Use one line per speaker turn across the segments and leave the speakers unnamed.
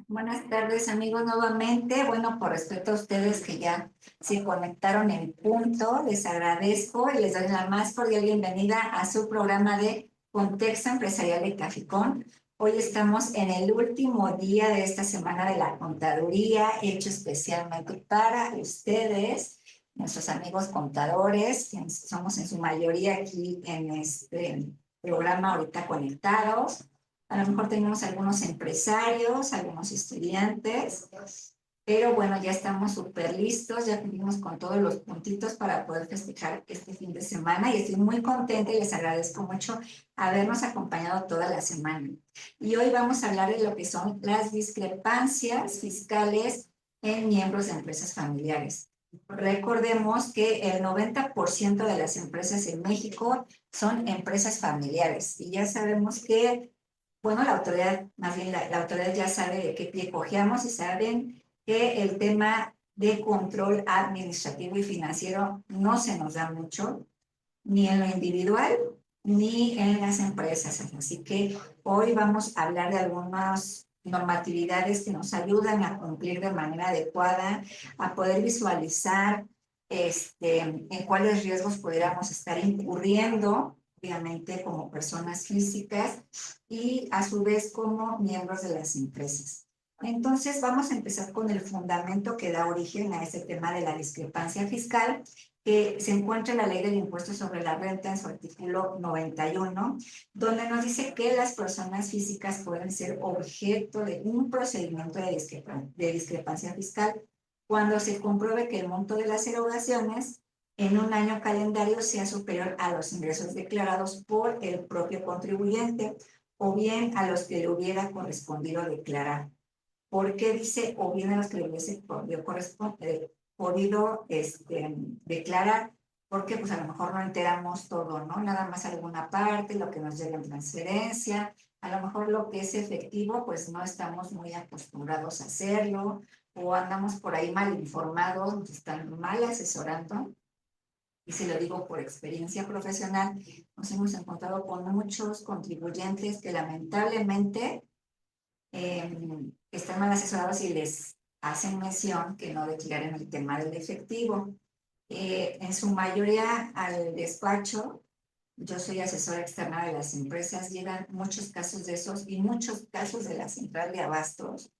Buenas tardes, amigos, nuevamente. Bueno, por respeto a ustedes que ya se conectaron en punto, les agradezco y les doy la más cordial bienvenida a su programa de Contexto Empresarial de Cafecón. Hoy estamos en el último día de esta semana de la contaduría, hecho especialmente para ustedes, nuestros amigos contadores, quienes somos en su mayoría aquí en este programa ahorita conectados. A lo mejor tenemos algunos empresarios, algunos estudiantes, pero bueno, ya estamos súper listos, ya cumplimos con todos los puntitos para poder festejar este fin de semana y estoy muy contenta y les agradezco mucho habernos acompañado toda la semana. Y hoy vamos a hablar de lo que son las discrepancias fiscales en miembros de empresas familiares. Recordemos que el 90% de las empresas en México son empresas familiares y ya sabemos que bueno, la autoridad, más bien la autoridad ya sabe de qué pie cojeamos y saben que el tema de control administrativo y financiero no se nos da mucho, ni en lo individual, ni en las empresas. Así que hoy vamos a hablar de algunas normatividades que nos ayudan a cumplir de manera adecuada, a poder visualizar en cuáles riesgos pudiéramos estar incurriendo, obviamente como personas físicas y a su vez como miembros de las empresas. Entonces vamos a empezar con el fundamento que da origen a este tema de la discrepancia fiscal, que se encuentra en la Ley del Impuesto sobre la Renta en su artículo 91, donde nos dice que las personas físicas pueden ser objeto de un procedimiento de discrepancia fiscal cuando se compruebe que el monto de las erogaciones en un año calendario sea superior a los ingresos declarados por el propio contribuyente o bien a los que le hubiera correspondido declarar. ¿Por qué dice o bien a los que le hubiese podido declarar? Porque pues a lo mejor no enteramos todo, ¿no? Nada más alguna parte, lo que nos llega en transferencia, a lo mejor lo que es efectivo, pues no estamos muy acostumbrados a hacerlo, o andamos por ahí mal informados, nos están mal asesorando. Y se lo digo por experiencia profesional, nos hemos encontrado con muchos contribuyentes que lamentablemente están mal asesorados y les hacen mención que no declaren el tema del efectivo. En su mayoría al despacho, yo soy asesora externa de las empresas, llegan muchos casos de esos y muchos casos de la central de abastos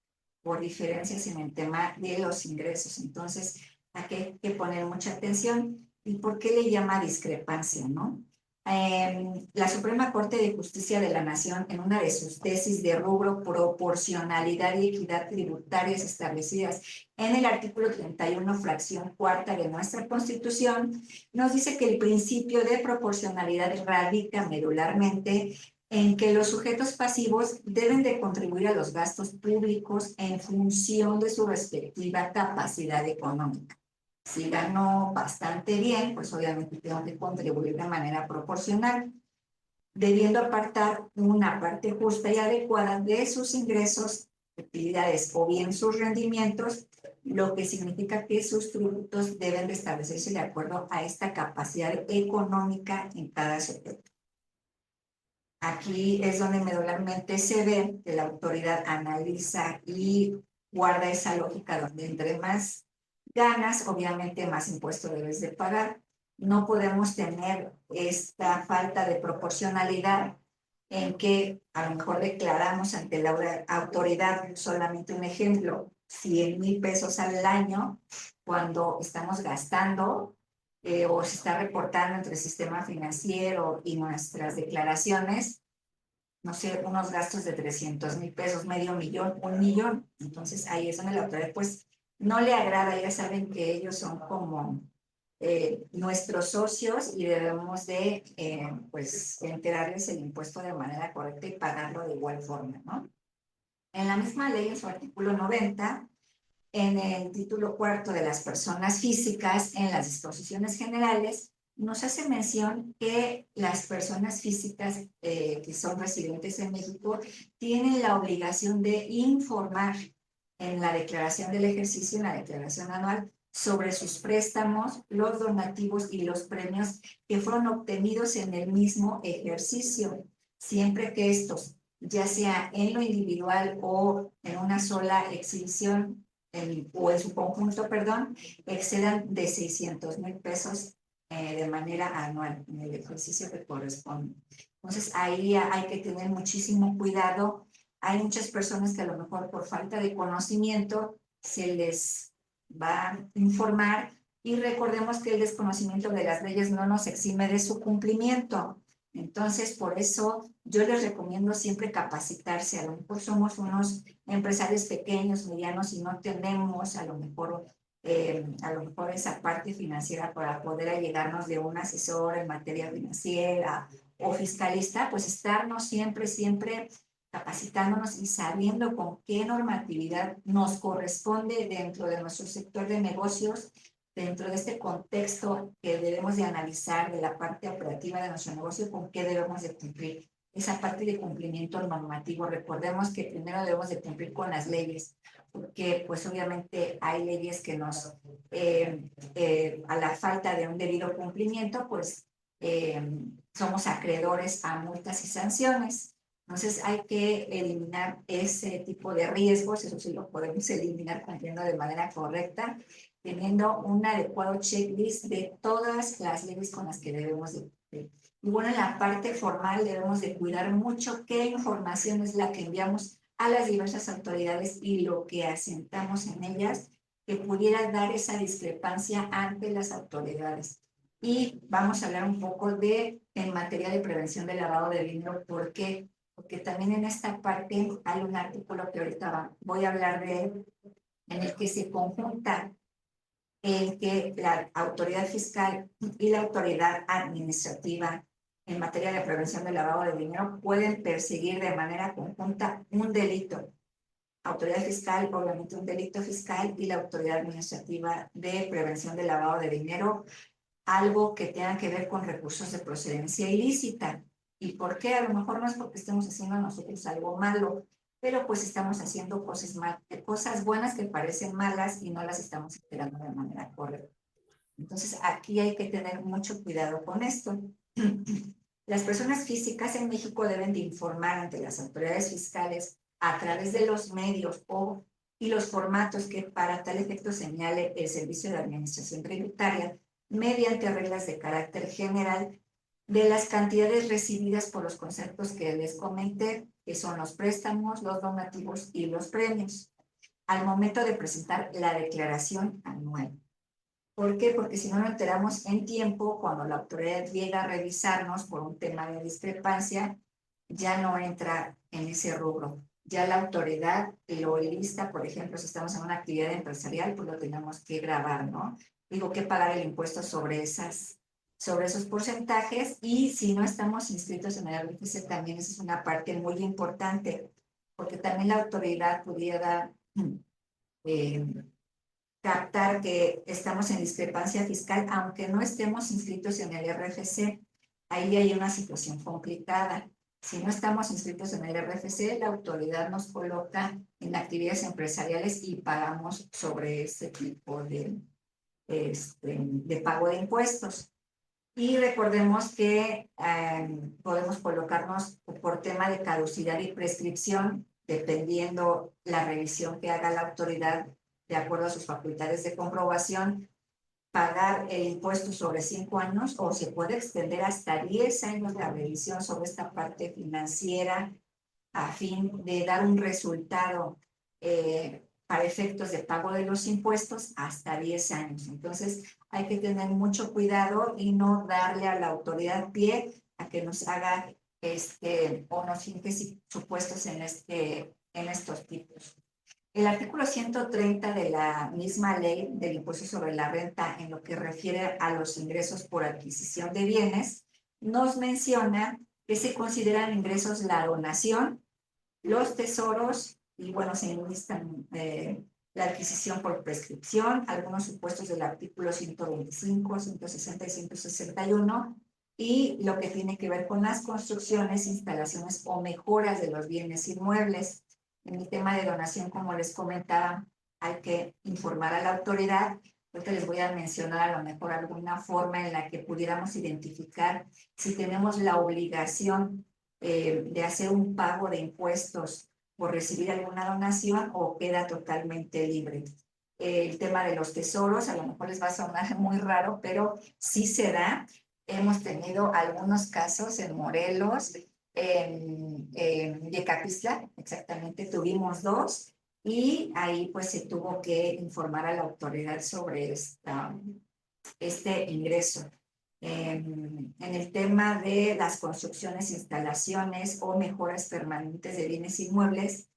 por diferencias en el tema de los ingresos. Entonces, aquí hay que poner mucha atención. ¿Y por qué le llama discrepancia, no? La Suprema Corte de Justicia de la Nación, en una de sus tesis de rubro proporcionalidad y equidad tributarias establecidas en el artículo 31, fracción cuarta de nuestra Constitución, nos dice que el principio de proporcionalidad radica medularmente en que los sujetos pasivos deben de contribuir a los gastos públicos en función de su respectiva capacidad económica. Si gano bastante bien, pues obviamente tengo que contribuir de manera proporcional, debiendo apartar una parte justa y adecuada de sus ingresos, actividades o bien sus rendimientos, lo que significa que sus tributos deben de establecerse de acuerdo a esta capacidad económica en cada sujeto. Aquí es donde medularmente se ve que la autoridad analiza y guarda esa lógica donde entre más ganas, obviamente más impuesto debes de pagar. No podemos tener esta falta de proporcionalidad en que a lo mejor declaramos ante la autoridad solamente un ejemplo, 100,000 pesos al año, cuando estamos gastando o se está reportando entre el sistema financiero y nuestras declaraciones, no sé, unos gastos de 300,000 pesos, medio millón, 1 millón. Entonces ahí es donde la autoridad pues no le agrada, ya saben que ellos son como nuestros socios y debemos de pues enterarles el impuesto de manera correcta y pagarlo de igual forma, ¿no? En la misma ley, en su artículo 90, en el título cuarto de las personas físicas, en las disposiciones generales, nos hace mención que las personas físicas que son residentes en México tienen la obligación de informar en la declaración del ejercicio, en la declaración anual, sobre sus préstamos, los donativos y los premios que fueron obtenidos en el mismo ejercicio, siempre que estos ya sea en lo individual o en una sola exhibición o en su conjunto, perdón, excedan de 600,000 pesos de manera anual en el ejercicio que corresponde. Entonces ahí hay que tener muchísimo cuidado. Hay muchas personas que a lo mejor por falta de conocimiento se les va a informar y recordemos que el desconocimiento de las leyes no nos exime de su cumplimiento. Entonces, por eso yo les recomiendo siempre capacitarse. A lo mejor somos unos empresarios pequeños, medianos y no tenemos a lo mejor esa parte financiera para poder allegarnos de un asesor en materia financiera o fiscalista, pues estarnos siempre capacitándonos y sabiendo con qué normatividad nos corresponde dentro de nuestro sector de negocios, dentro de este contexto que debemos de analizar de la parte operativa de nuestro negocio, con qué debemos de cumplir. Esa parte de cumplimiento normativo, recordemos que primero debemos de cumplir con las leyes, porque pues obviamente hay leyes que a la falta de un debido cumplimiento, pues somos acreedores a multas y sanciones. Entonces hay que eliminar ese tipo de riesgos, eso sí lo podemos eliminar cumpliendo de manera correcta, teniendo un adecuado checklist de todas las leyes con las que debemos de cumplir. Y bueno, en la parte formal debemos de cuidar mucho qué información es la que enviamos a las diversas autoridades y lo que asentamos en ellas que pudiera dar esa discrepancia ante las autoridades. Y vamos a hablar un poco en materia de prevención del lavado de dinero. ¿Por qué? Porque también en esta parte hay un artículo que ahorita voy a hablar de él, en el que se conjunta el que la autoridad fiscal y la autoridad administrativa en materia de prevención del lavado de dinero pueden perseguir de manera conjunta un delito. Autoridad fiscal, obviamente un delito fiscal, y la autoridad administrativa de prevención del lavado de dinero, algo que tenga que ver con recursos de procedencia ilícita. ¿Y por qué? A lo mejor no es porque estemos haciendo nosotros algo malo, pero pues estamos haciendo cosas buenas que parecen malas y no las estamos esperando de manera correcta. Entonces, aquí hay que tener mucho cuidado con esto. Las personas físicas en México deben de informar ante las autoridades fiscales a través de los medios y los formatos que para tal efecto señale el Servicio de Administración Tributaria mediante reglas de carácter general de las cantidades recibidas por los conceptos que les comenté, que son los préstamos, los donativos y los premios, al momento de presentar la declaración anual. ¿Por qué? Porque si no nos enteramos en tiempo, cuando la autoridad llega a revisarnos por un tema de discrepancia, ya no entra en ese rubro. Ya la autoridad lo lista, por ejemplo, si estamos en una actividad empresarial, pues lo tenemos que grabar, ¿no? Digo que pagar el impuesto sobre esos porcentajes, y si no estamos inscritos en el RFC, también esa es una parte muy importante, porque también la autoridad pudiera eh, captar que estamos en discrepancia fiscal, aunque no estemos inscritos en el RFC. Ahí hay una situación complicada. Si no estamos inscritos en el RFC, la autoridad nos coloca en actividades empresariales y pagamos sobre ese tipo de pago de impuestos. Y recordemos que podemos colocarnos por tema de caducidad y prescripción, dependiendo la revisión que haga la autoridad de acuerdo a sus facultades de comprobación, pagar el impuesto sobre 5 años, o se puede extender hasta 10 años la revisión sobre esta parte financiera a fin de dar un resultado para efectos de pago de los impuestos hasta 10 años. Entonces hay que tener mucho cuidado y no darle a la autoridad pie a que nos haga o nos finque supuestos en estos tipos. El artículo 130 de la misma ley del impuesto sobre la renta, en lo que refiere a los ingresos por adquisición de bienes, nos menciona que se consideran ingresos la donación, los tesoros, y bueno, se enlistan la adquisición por prescripción, algunos supuestos del artículo 125, 160 y 161, y lo que tiene que ver con las construcciones, instalaciones o mejoras de los bienes inmuebles. En el tema de donación, como les comentaba, hay que informar a la autoridad. Ahorita les voy a mencionar a lo mejor alguna forma en la que pudiéramos identificar si tenemos la obligación de hacer un pago de impuestos por recibir alguna donación o queda totalmente libre. El tema de los tesoros, a lo mejor les va a sonar muy raro, pero sí se da. Hemos tenido algunos casos en Morelos, en Yecapixtla, exactamente, tuvimos dos, y ahí pues se tuvo que informar a la autoridad sobre este ingreso. En el tema de las construcciones, instalaciones o mejoras permanentes de bienes inmuebles,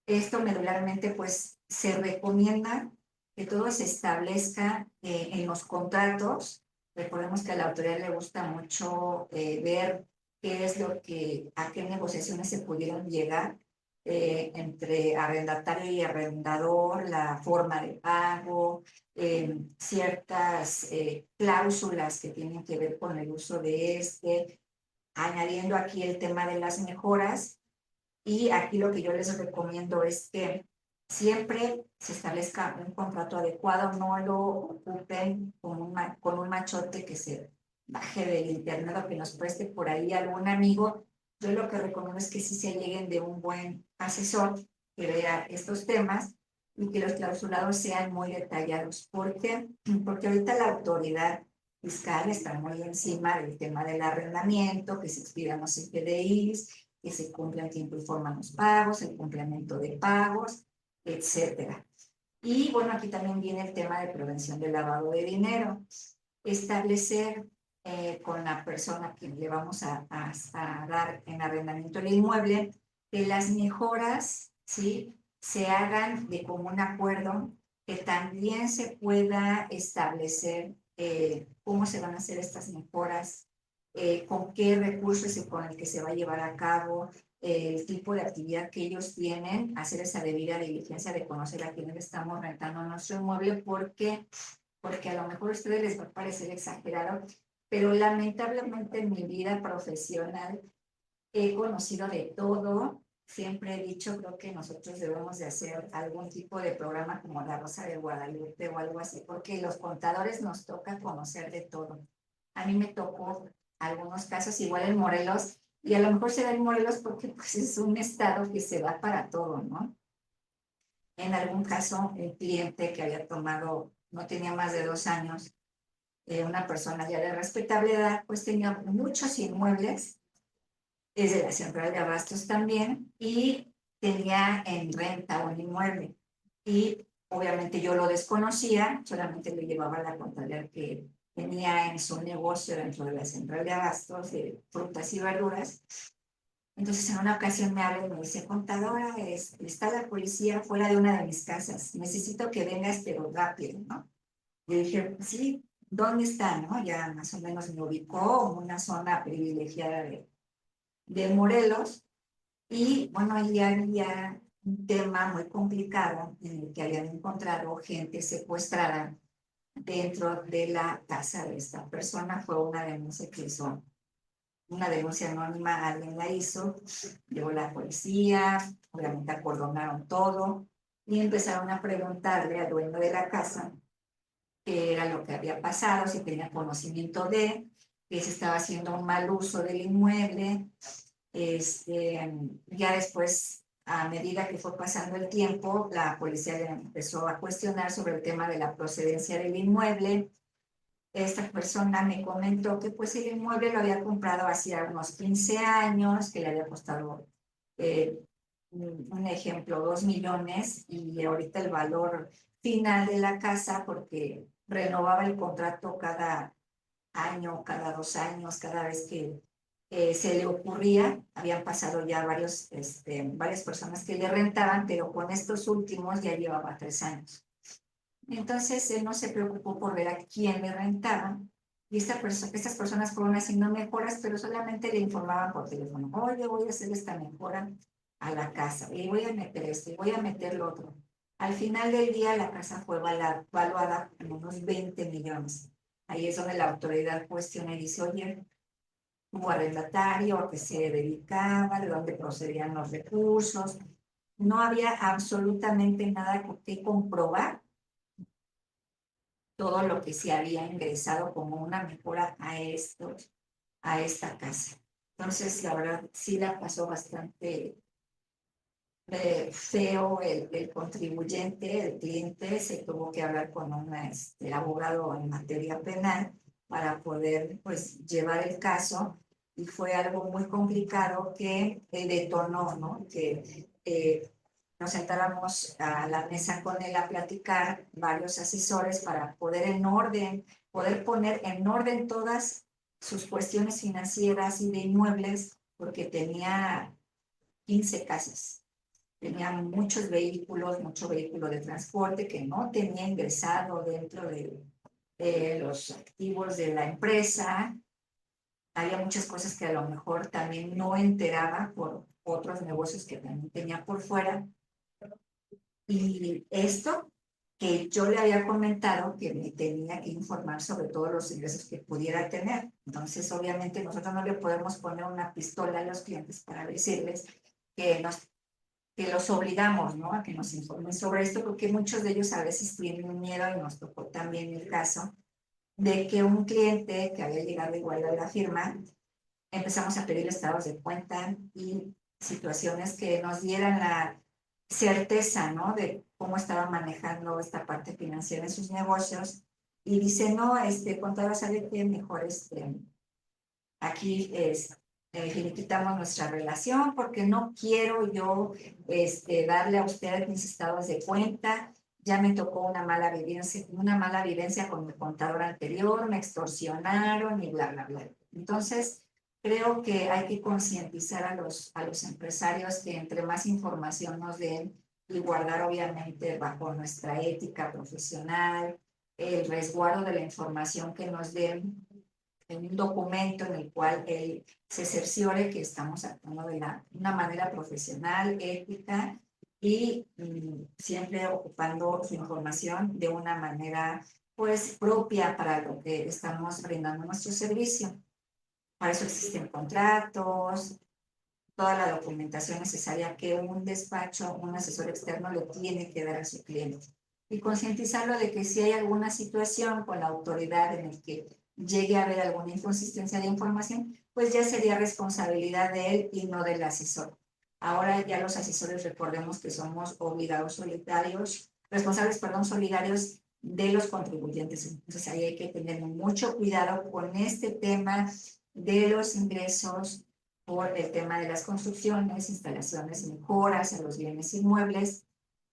esto medularmente pues se recomienda que todo se establezca en los contratos. Recordemos que a la autoridad le gusta mucho ver qué es lo que, a qué negociaciones se pudieron llegar entre arrendatario y arrendador, la forma de pago, ciertas cláusulas que tienen que ver con el uso de añadiendo aquí el tema de las mejoras. Y aquí lo que yo les recomiendo es que siempre se establezca un contrato adecuado, no lo ocupen con un machote que se baje del internet o que nos preste por ahí algún amigo. Yo lo que recomiendo es que sí se lleguen de un buen asesor que vea estos temas y que los clausulados sean muy detallados. ¿Por qué? Porque ahorita la autoridad fiscal está muy encima del tema del arrendamiento, que se expidan los CFDIs, que se cumplan en tiempo y forma los pagos, el complemento de pagos, etcétera. Y bueno, aquí también viene el tema de prevención del lavado de dinero. Establecer con la persona que le vamos a dar en arrendamiento el inmueble que las mejoras, ¿sí?, se hagan de común acuerdo, que también se pueda establecer cómo se van a hacer estas mejoras, con qué recursos y con el que se va a llevar a cabo, el tipo de actividad que ellos tienen, hacer esa debida diligencia de conocer a quiénes estamos rentando nuestro inmueble, porque a lo mejor a ustedes les va a parecer exagerado, pero lamentablemente en mi vida profesional he conocido de todo. Siempre he dicho, creo que nosotros debemos de hacer algún tipo de programa como La Rosa de Guadalupe o algo así, porque los contadores nos toca conocer de todo. A mí me tocó algunos casos igual en Morelos, y a lo mejor se da en Morelos porque pues es un estado que se da para todo, ¿no? En algún caso, un cliente que había tomado, no tenía más de 2 años, una persona ya de respetable edad, pues tenía muchos inmuebles, es de la central de abastos también, y tenía en renta un inmueble. Y obviamente yo lo desconocía, solamente le llevaba la contabilidad que tenía en su negocio dentro de la central de abastos de frutas y verduras. Entonces en una ocasión me habla y me dice, contadora, está la policía fuera de una de mis casas, necesito que vengas pero rápido, ¿no? Y dije, sí, ¿dónde está, no? Ya más o menos me ubicó en una zona privilegiada de Morelos. Y bueno, ahí había un tema muy complicado en el que habían encontrado gente secuestrada dentro de la casa de esta persona. Fue una denuncia que hizo, una denuncia anónima, alguien la hizo, llegó la policía, obviamente acordonaron todo y empezaron a preguntarle al dueño de la casa qué era lo que había pasado, si tenía conocimiento de, que se estaba haciendo un mal uso del inmueble. Ya después, a medida que fue pasando el tiempo, la policía le empezó a cuestionar sobre el tema de la procedencia del inmueble. Esta persona me comentó que pues el inmueble lo había comprado hacía unos 15 años, que le había costado, eh, un ejemplo, 2 millones, y ahorita el valor final de la casa, porque renovaba el contrato cada año, cada 2 años, cada vez que se le ocurría. Habían pasado ya varias personas que le rentaban, pero con estos últimos ya llevaba 3 años. Entonces él no se preocupó por ver a quién le rentaba, y estas personas fueron haciendo mejoras, pero solamente le informaban por teléfono, oye, voy a hacer esta mejora a la casa, y voy a meter esto, y voy a meter lo otro. Al final del día la casa fue valuada en unos 20 millones. Ahí es donde la autoridad cuestiona y dice, oye, hubo arrendatario, a qué se dedicaba, de dónde procedían los recursos. No había absolutamente nada que comprobar todo lo que se había ingresado como una mejora a esta casa. Entonces, la verdad, sí la pasó bastante feo el contribuyente, el cliente, se tuvo que hablar con un abogado en materia penal para poder pues llevar el caso y fue algo muy complicado que detonó, ¿no? Que nos sentáramos a la mesa con él a platicar varios asesores para poder poner en orden todas sus cuestiones financieras y de inmuebles, porque tenía 15 casas. Tenía muchos vehículos, mucho vehículo de transporte que no tenía ingresado dentro de los activos de la empresa. Había muchas cosas que a lo mejor también no enteraba por otros negocios que también tenía por fuera. Y esto que yo le había comentado que me tenía que informar sobre todos los ingresos que pudiera tener. Entonces, obviamente, nosotros no le podemos poner una pistola a los clientes para decirles que los obligamos, ¿no? A que nos informen sobre esto, porque muchos de ellos a veces tienen miedo, y nos tocó también el caso, de que un cliente que había llegado igual a la firma, empezamos a pedir estados de cuenta y situaciones que nos dieran la certeza, ¿no? De cómo estaba manejando esta parte financiera en sus negocios. Y dice, no, contador, ¿sabe qué? Mejor aquí finiquitamos nuestra relación porque no quiero yo darle a usted mis estados de cuenta. Ya me tocó una mala vivencia con mi contador anterior, me extorsionaron y bla, bla, bla. Entonces, creo que hay que concientizar a los empresarios que entre más información nos den y guardar obviamente bajo nuestra ética profesional, el resguardo de la información que nos den en un documento en el cual él se cerciore que estamos actuando de una manera profesional, ética y siempre ocupando su información de una manera pues propia para lo que estamos brindando nuestro servicio. Para eso existen contratos, toda la documentación necesaria que un despacho, un asesor externo le tiene que dar a su cliente. Y concientizarlo de que si hay alguna situación con la autoridad en el que llegue a haber alguna inconsistencia de información, pues ya sería responsabilidad de él y no del asesor. Ahora ya los asesores recordemos que somos obligados solidarios, responsables, perdón, solidarios de los contribuyentes. Entonces ahí hay que tener mucho cuidado con este tema de los ingresos por el tema de las construcciones, instalaciones, mejoras en los bienes inmuebles.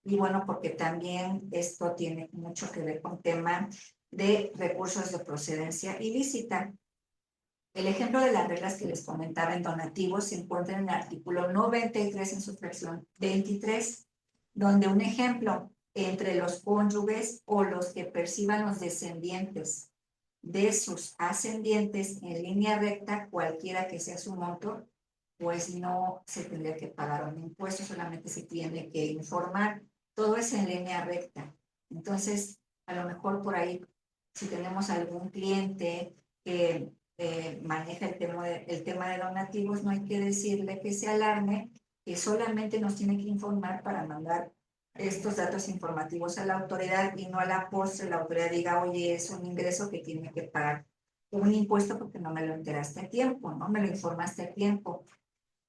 Y bueno, porque también esto tiene mucho que ver con tema de recursos de procedencia ilícita. El ejemplo de las reglas que les comentaba en donativos se encuentra en el artículo 93 en su fracción 23, donde un ejemplo entre los cónyuges o los que perciban los descendientes de sus ascendientes en línea recta, cualquiera que sea su monto, pues no se tendría que pagar un impuesto, solamente se tiene que informar. Todo es en línea recta. Entonces, a lo mejor por ahí, si tenemos algún cliente que maneja el tema de donativos, no hay que decirle que se alarme, que solamente nos tiene que informar para mandar estos datos informativos a la autoridad y no a la postre la autoridad diga, oye, es un ingreso que tiene que pagar un impuesto porque no me lo enteraste a tiempo, no me lo informaste a tiempo.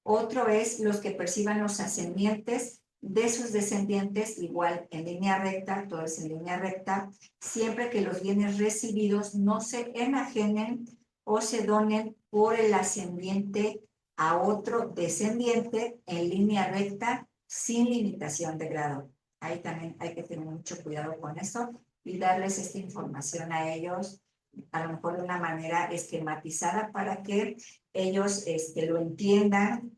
Otro es los que perciban los ascendientes de sus descendientes, igual en línea recta, todo es en línea recta, siempre que los bienes recibidos no se enajenen o se donen por el ascendiente a otro descendiente en línea recta sin limitación de grado. Ahí también hay que tener mucho cuidado con eso y darles esta información a ellos, a lo mejor de una manera esquematizada para que ellos lo entiendan,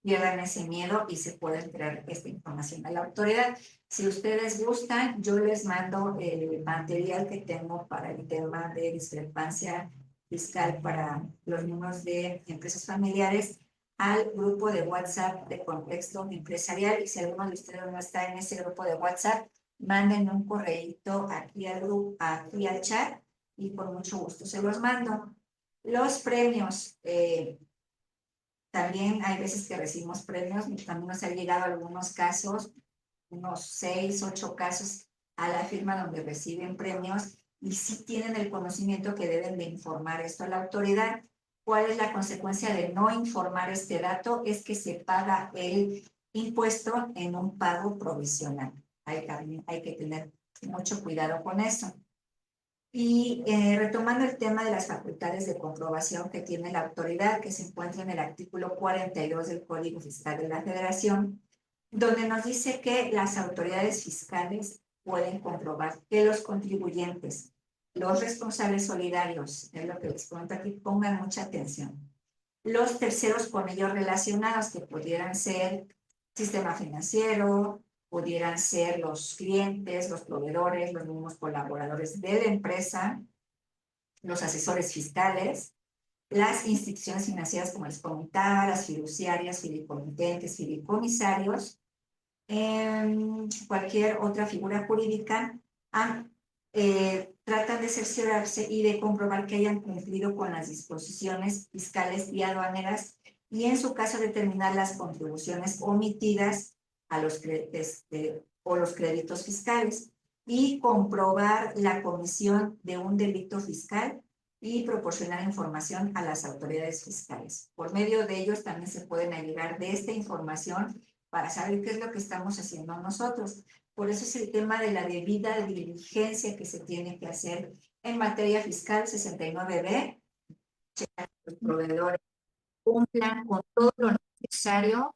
pierdan ese miedo y se pueda entregar esta información a la autoridad. Si ustedes gustan, yo les mando el material que tengo para el tema de discrepancia fiscal para los números de empresas familiares al grupo de WhatsApp de Contexto Empresarial. Y si alguno de ustedes no está en ese grupo de WhatsApp, manden un correíto aquí al grupo, aquí al chat, y por mucho gusto se los mando. Los premios, también hay veces que recibimos premios, también nos han llegado algunos casos, unos 6, 8 casos a la firma donde reciben premios y sí tienen el conocimiento que deben de informar esto a la autoridad, ¿Cuál es la consecuencia de no informar este dato? Es que se paga el impuesto en un pago provisional. Hay que tener mucho cuidado con eso. Y retomando el tema de las facultades de comprobación que tiene la autoridad, que se encuentra en el artículo 42 del Código Fiscal de la Federación, donde nos dice que las autoridades fiscales pueden comprobar que los contribuyentes, los responsables solidarios, es lo que les cuento aquí, pongan mucha atención. Los terceros con ellos relacionados, que pudieran ser sistema financiero, pudieran ser los clientes, los proveedores, los mismos colaboradores de la empresa, los asesores fiscales, las instituciones financieras, como les comentaba, las fiduciarias, fideicomitentes, fideicomisarios, cualquier otra figura jurídica, tratan de cerciorarse y de comprobar que hayan cumplido con las disposiciones fiscales y aduaneras y en su caso determinar las contribuciones omitidas a los o los créditos fiscales y comprobar la comisión de un delito fiscal y proporcionar información a las autoridades fiscales. Por medio de ellos también se pueden ayudar de esta información para saber qué es lo que estamos haciendo nosotros. Por eso es el tema de la debida diligencia que se tiene que hacer en materia fiscal 69B. Los proveedores cumplan con todo lo necesario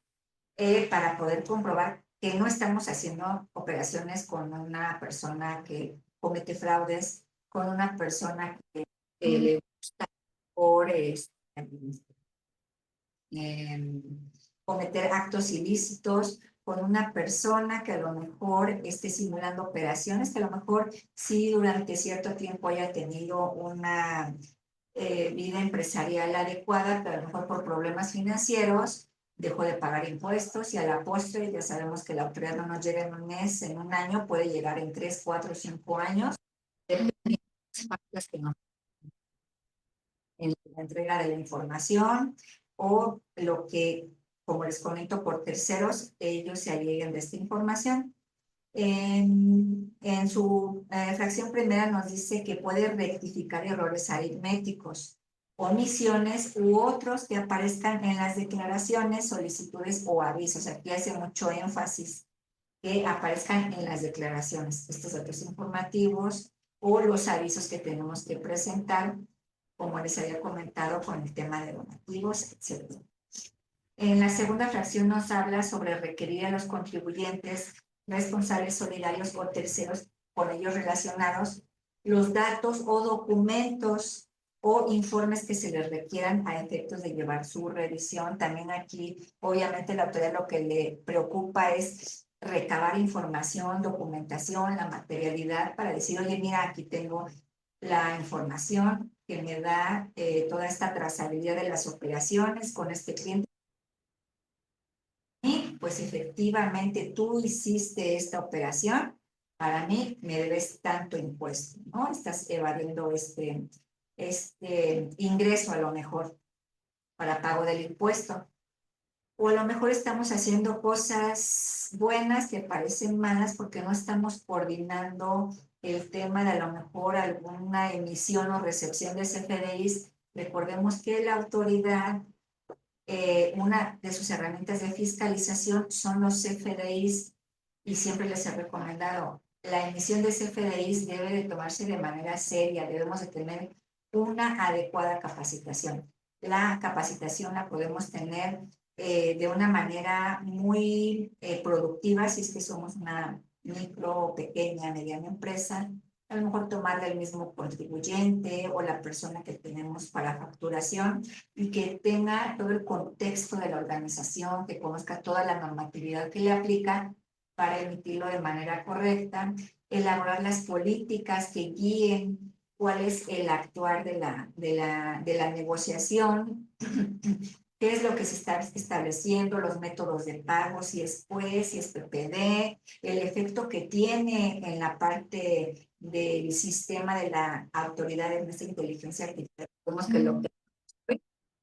para poder comprobar que no estamos haciendo operaciones con una persona que comete fraudes, con una persona que le gusta por cometer actos ilícitos, con una persona que a lo mejor esté simulando operaciones, que a lo mejor sí durante cierto tiempo haya tenido una vida empresarial adecuada, pero a lo mejor por problemas financieros dejó de pagar impuestos y a la postre ya sabemos que la autoridad no nos llega en un mes, en un año, puede llegar en 3, 4, 5 años, dependiendo de las faltas que nos en la entrega de la información o lo que, como les comento, por terceros, ellos se alleguen de esta información. En su fracción primera nos dice que puede rectificar errores aritméticos, omisiones u otros que aparezcan en las declaraciones, solicitudes o avisos. Aquí hace mucho énfasis que aparezcan en las declaraciones estos datos informativos o los avisos que tenemos que presentar, como les había comentado con el tema de donativos, etc. En la segunda fracción nos habla sobre requerir a los contribuyentes, responsables solidarios o terceros con ellos relacionados los datos o documentos o informes que se les requieran a efectos de llevar su revisión. También aquí, obviamente, la autoridad lo que le preocupa es recabar información, documentación, la materialidad para decir, oye, mira, aquí tengo la información que me da toda esta trazabilidad de las operaciones con este cliente. Y pues efectivamente tú hiciste esta operación, para mí me debes tanto impuesto, ¿no? Estás evadiendo este ingreso a lo mejor para pago del impuesto. O a lo mejor estamos haciendo cosas buenas que parecen malas porque no estamos coordinando el tema de a lo mejor alguna emisión o recepción de CFDIs. Recordemos que la autoridad, una de sus herramientas de fiscalización son los CFDIs y siempre les he recomendado, la emisión de CFDIs debe de tomarse de manera seria, debemos de tener una adecuada capacitación. La capacitación la podemos tener de una manera muy productiva si es que somos una micro, pequeña, mediana empresa, a lo mejor tomarle el mismo contribuyente o la persona que tenemos para facturación y que tenga todo el contexto de la organización, que conozca toda la normatividad que le aplica para emitirlo de manera correcta, elaborar las políticas que guíen cuál es el actuar de la negociación, qué es lo que se está estableciendo, los métodos de pago, si es PUE, si es PPD, el efecto que tiene en la parte del sistema de la autoridad de nuestra inteligencia artificial. Vemos que lo que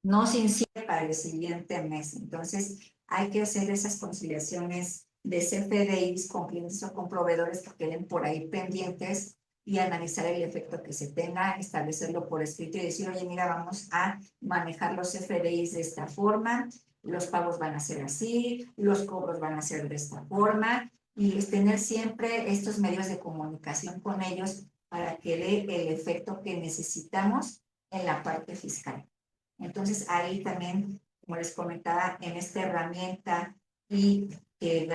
no se incide para el siguiente mes. Entonces, hay que hacer esas conciliaciones de CFDIs con clientes o con proveedores que queden por ahí pendientes y analizar el efecto que se tenga, establecerlo por escrito y decir, oye, mira, vamos a manejar los FDIs de esta forma, los pagos van a ser así, los cobros van a ser de esta forma, y es tener siempre estos medios de comunicación con ellos para que dé el efecto que necesitamos en la parte fiscal. Entonces, ahí también, como les comentaba, en esta herramienta y que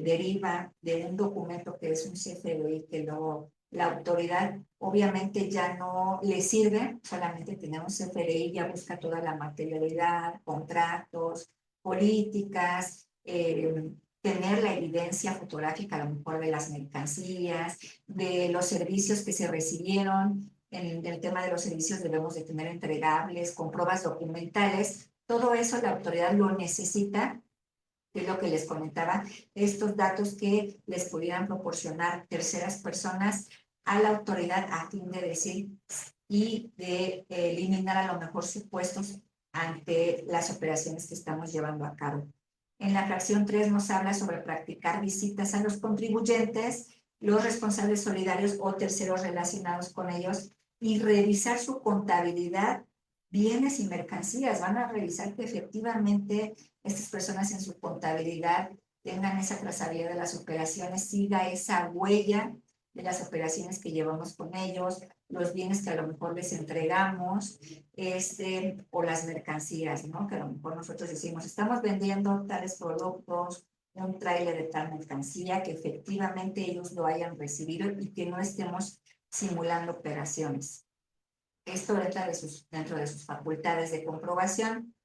deriva de un documento que es un CFDI, que luego la autoridad obviamente ya no le sirve, solamente tener un CFDI, ya busca toda la materialidad, contratos, políticas, tener la evidencia fotográfica a lo mejor de las mercancías, de los servicios que se recibieron. En el tema de los servicios debemos de tener entregables con pruebas documentales. Todo eso la autoridad lo necesita, que es lo que les comentaba, estos datos que les pudieran proporcionar terceras personas a la autoridad a fin de decir y de eliminar a lo mejor supuestos ante las operaciones que estamos llevando a cabo. En la fracción 3 nos habla sobre practicar visitas a los contribuyentes, los responsables solidarios o terceros relacionados con ellos y revisar su contabilidad, bienes y mercancías. Van a revisar que efectivamente estas personas en su contabilidad tengan esa trazabilidad de las operaciones, siga esa huella de las operaciones que llevamos con ellos, los bienes que a lo mejor les entregamos, o las mercancías, ¿no? Que a lo mejor nosotros decimos, estamos vendiendo tales productos, un tráiler de tal mercancía, que efectivamente ellos lo hayan recibido y que no estemos simulando operaciones. Esto dentro de sus facultades de comprobación.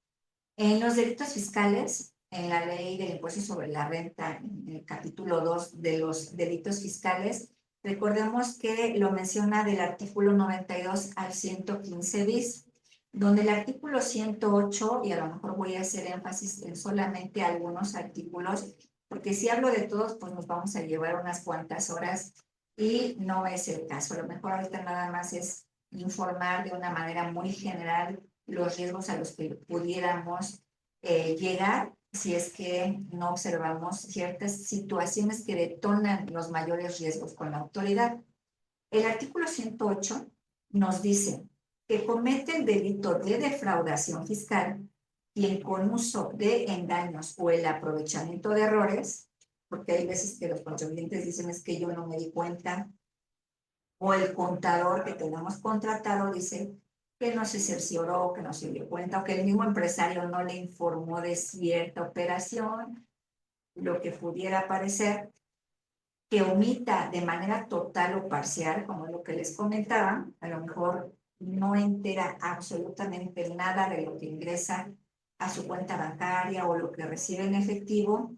En los delitos fiscales, en la ley del impuesto sobre la renta, en el capítulo 2 de los delitos fiscales, recordemos que lo menciona del artículo 92 al 115 bis, donde el artículo 108, y a lo mejor voy a hacer énfasis en solamente algunos artículos, porque si hablo de todos, pues nos vamos a llevar unas cuantas horas y no es el caso. A lo mejor ahorita nada más es informar de una manera muy general los riesgos a los que pudiéramos llegar si es que no observamos ciertas situaciones que detonan los mayores riesgos con la autoridad. El artículo 108 nos dice que comete el delito de defraudación fiscal quien con uso de engaños o el aprovechamiento de errores, porque hay veces que los contribuyentes dicen es que yo no me di cuenta, o el contador que tenemos contratado dice que no se cercioró, que no se dio cuenta, o que el mismo empresario no le informó de cierta operación, lo que pudiera parecer, que omita de manera total o parcial, como es lo que les comentaba, a lo mejor no entera absolutamente nada de lo que ingresa a su cuenta bancaria o lo que recibe en efectivo,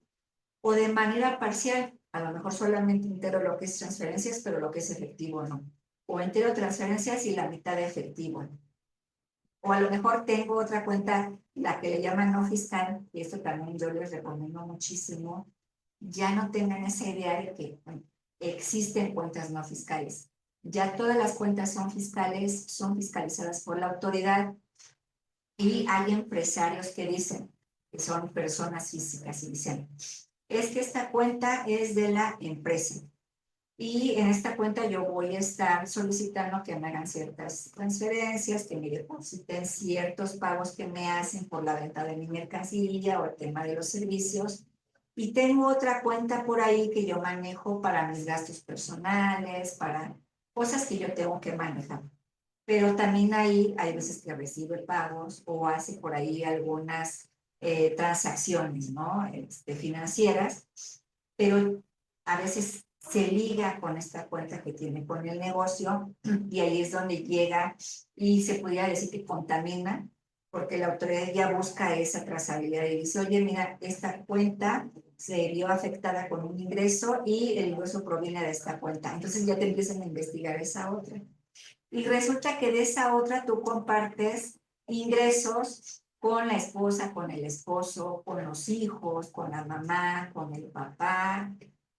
o de manera parcial, a lo mejor solamente entero lo que es transferencias, pero lo que es efectivo no. O entero transferencias y la mitad de efectivo. O a lo mejor tengo otra cuenta, la que le llaman no fiscal, y esto también yo les recomiendo muchísimo, ya no tengan esa idea de que existen cuentas no fiscales. Ya todas las cuentas son fiscales, son fiscalizadas por la autoridad y hay empresarios que dicen que son personas físicas y dicen, es que esta cuenta es de la empresa y en esta cuenta yo voy a estar solicitando que me hagan ciertas transferencias, que me depositen ciertos pagos que me hacen por la venta de mi mercancía o el tema de los servicios. Y tengo otra cuenta por ahí que yo manejo para mis gastos personales, para cosas que yo tengo que manejar. Pero también ahí hay veces que recibe pagos o hace por ahí algunas transacciones, ¿no? Financieras, pero a veces se liga con esta cuenta que tiene con el negocio y ahí es donde llega y se podría decir que contamina, porque la autoridad ya busca esa trazabilidad y dice, oye, mira, esta cuenta se vio afectada con un ingreso y el ingreso proviene de esta cuenta. Entonces ya te empiezan a investigar esa otra. Y resulta que de esa otra tú compartes ingresos con la esposa, con el esposo, con los hijos, con la mamá, con el papá,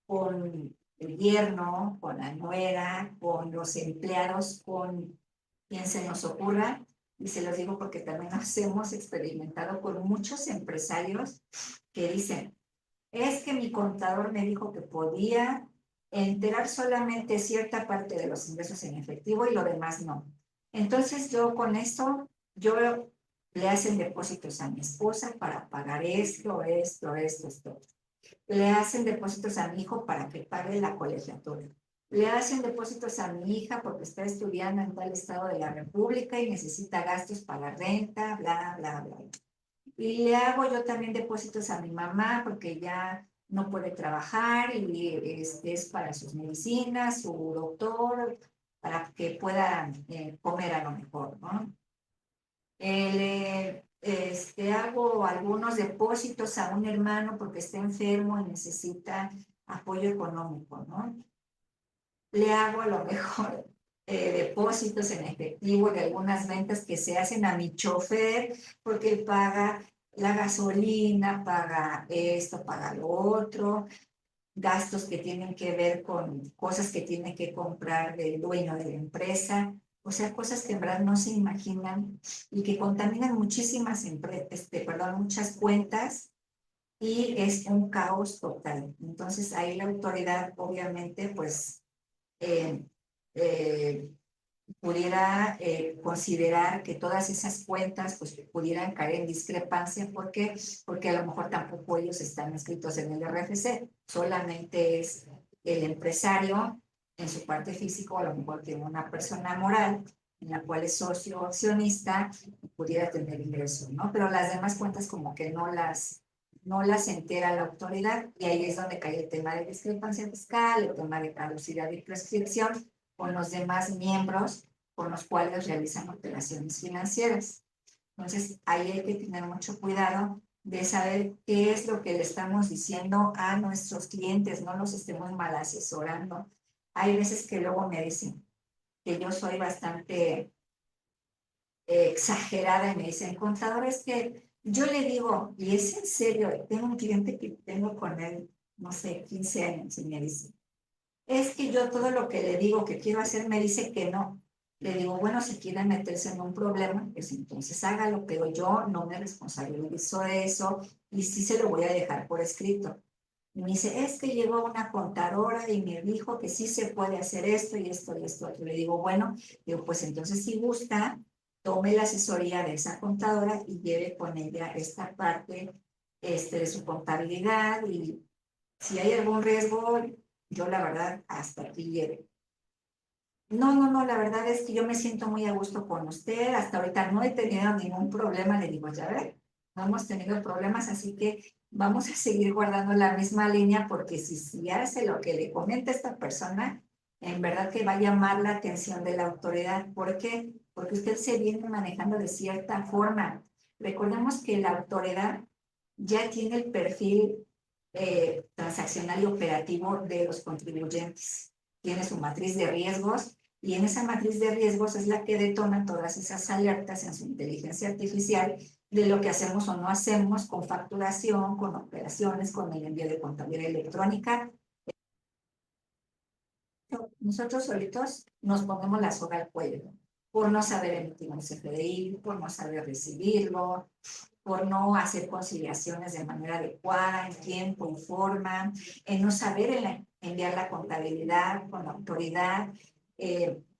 con el yerno, con la nuera, con los empleados, con quien se nos ocurra. Y se los digo porque también nos hemos experimentado con muchos empresarios que dicen, es que mi contador me dijo que podía enterar solamente cierta parte de los ingresos en efectivo y lo demás no. Entonces yo con esto, yo le hacen depósitos a mi esposa para pagar esto. Le hacen depósitos a mi hijo para que pague la colegiatura. Le hacen depósitos a mi hija porque está estudiando en tal estado de la República y necesita gastos para renta, bla, bla, bla. Y le hago yo también depósitos a mi mamá porque ya no puede trabajar y es para sus medicinas, su doctor, para que pueda comer a lo mejor, ¿no? Hago algunos depósitos a un hermano porque está enfermo y necesita apoyo económico, ¿no? Le hago a lo mejor depósitos en efectivo de algunas ventas que se hacen a mi chofer porque él paga la gasolina, paga esto, paga lo otro, gastos que tienen que ver con cosas que tiene que comprar del dueño de la empresa, o sea, cosas que en verdad no se imaginan y que contaminan muchísimas muchas cuentas y es un caos total. Entonces ahí la autoridad obviamente pues eh, eh, pudiera considerar que todas esas cuentas pues pudieran caer en discrepancia porque a lo mejor tampoco ellos están inscritos en el RFC, solamente es el empresario en su parte físico, a lo mejor tiene una persona moral en la cual es socio o accionista y pudiera tener ingresos, ¿no? Pero las demás cuentas como que no las entera la autoridad y ahí es donde cae el tema de discrepancia fiscal, el tema de caducidad y prescripción con los demás miembros con los cuales realizan operaciones financieras. Entonces, ahí hay que tener mucho cuidado de saber qué es lo que le estamos diciendo a nuestros clientes, no los estemos mal asesorando. Hay veces que luego me dicen que yo soy bastante exagerada y me dicen, contador, es que yo le digo, y es en serio, tengo un cliente que tengo con él, no sé, 15 años y me dice, es que yo todo lo que le digo que quiero hacer me dice que no. Le digo, bueno, si quiere meterse en un problema, pues entonces hágalo, pero yo no me responsabilizo de eso y sí se lo voy a dejar por escrito. Y me dice, es que llegó una contadora y me dijo que sí se puede hacer esto y esto y esto. Yo le digo, bueno, digo, pues entonces si gusta, tome la asesoría de esa contadora y lleve con ella esta parte de su contabilidad y si hay algún riesgo, yo la verdad hasta aquí lleve. No, la verdad es que yo me siento muy a gusto con usted. Hasta ahorita no he tenido ningún problema. Le digo, ya ver, no hemos tenido problemas, así que vamos a seguir guardando la misma línea porque si hace lo que le comenta esta persona, en verdad que va a llamar la atención de la autoridad. ¿Por qué? Porque usted se viene manejando de cierta forma. Recordemos que la autoridad ya tiene el perfil transaccional y operativo de los contribuyentes. Tiene su matriz de riesgos y en esa matriz de riesgos es la que detona todas esas alertas en su inteligencia artificial de lo que hacemos o no hacemos con facturación, con operaciones, con el envío de contabilidad electrónica. Nosotros solitos nos ponemos la soga al cuello por no saber emitir un CFDI, por no saber recibirlo, por no hacer conciliaciones de manera adecuada, en tiempo, en forma, en no saber enviar la contabilidad con la autoridad.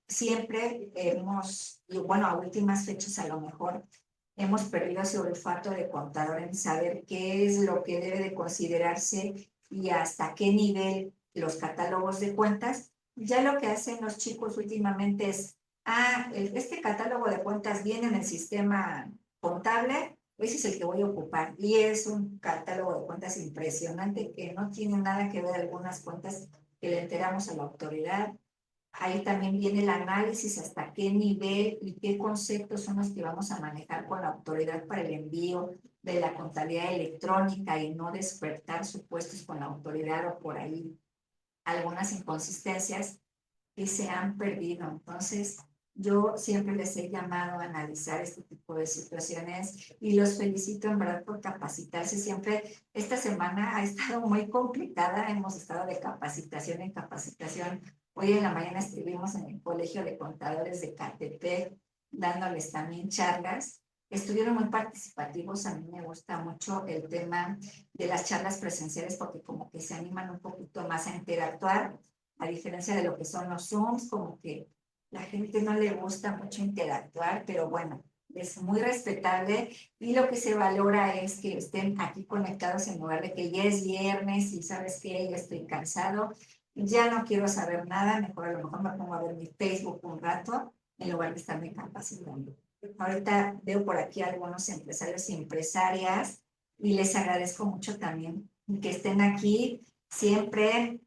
Siempre hemos, y bueno, a últimas fechas a lo mejor hemos perdido ese olfato de contador en saber qué es lo que debe de considerarse y hasta qué nivel los catálogos de cuentas. Ya lo que hacen los chicos últimamente es, este catálogo de cuentas viene en el sistema contable, ese es el que voy a ocupar. Y es un catálogo de cuentas impresionante que no tiene nada que ver algunas cuentas que le enteramos a la autoridad. Ahí también viene el análisis hasta qué nivel y qué conceptos son los que vamos a manejar con la autoridad para el envío de la contabilidad electrónica y no despertar supuestos con la autoridad o por ahí algunas inconsistencias que se han perdido. Entonces, yo siempre les he llamado a analizar este tipo de situaciones y los felicito en verdad por capacitarse. Siempre, esta semana ha estado muy complicada, hemos estado de capacitación en capacitación. Hoy en la mañana estuvimos en el Colegio de Contadores de Catepec, dándoles también charlas. Estuvieron muy participativos, a mí me gusta mucho el tema de las charlas presenciales porque como que se animan un poquito más a interactuar a diferencia de lo que son los Zooms, como que la gente no le gusta mucho interactuar, pero bueno, es muy respetable y lo que se valora es que estén aquí conectados en lugar de que ya es viernes y sabes que ya estoy cansado, ya no quiero saber nada, mejor a lo mejor me pongo a ver mi Facebook un rato en lugar de estarme capacitando. Ahorita veo por aquí algunos empresarios y empresarias y les agradezco mucho también que estén aquí siempre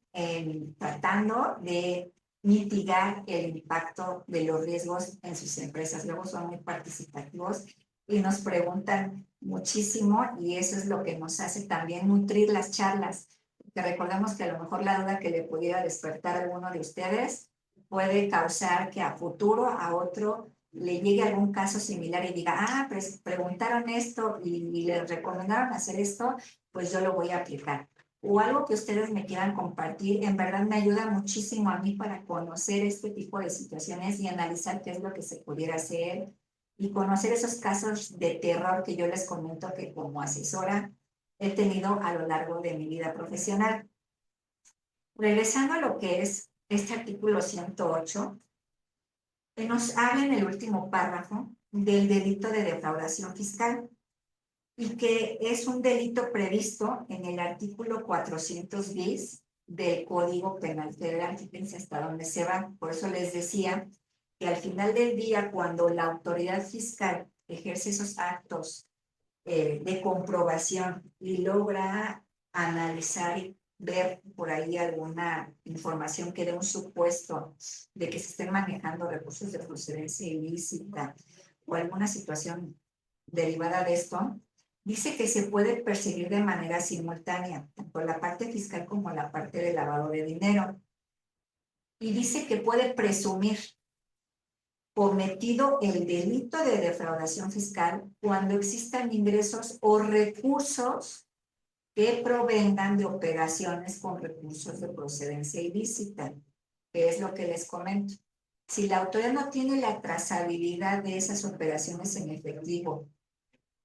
tratando de mitigar el impacto de los riesgos en sus empresas. Luego son muy participativos y nos preguntan muchísimo y eso es lo que nos hace también nutrir las charlas. Que recordemos que a lo mejor la duda que le pudiera despertar a alguno de ustedes puede causar que a futuro a otro le llegue algún caso similar y diga, ah, pues preguntaron esto y les recomendaron hacer esto, pues yo lo voy a aplicar. O algo que ustedes me quieran compartir, en verdad me ayuda muchísimo a mí para conocer este tipo de situaciones y analizar qué es lo que se pudiera hacer y conocer esos casos de terror que yo les comento que como asesora he tenido a lo largo de mi vida profesional. Regresando a lo que es este artículo 108, que nos habla en el último párrafo del delito de defraudación fiscal y que es un delito previsto en el artículo 400 bis del Código Penal Federal. Fíjense hasta dónde se va. Por eso les decía que al final del día, cuando la autoridad fiscal ejerce esos actos de comprobación y logra analizar y ver por ahí alguna información que dé un supuesto de que se estén manejando recursos de procedencia ilícita o alguna situación derivada de esto, dice que se puede perseguir de manera simultánea, tanto la parte fiscal como la parte de lavado de dinero. Y dice que puede presumir cometido el delito de defraudación fiscal cuando existan ingresos o recursos que provengan de operaciones con recursos de procedencia ilícita, que es lo que les comento. Si la autoridad no tiene la trazabilidad de esas operaciones en efectivo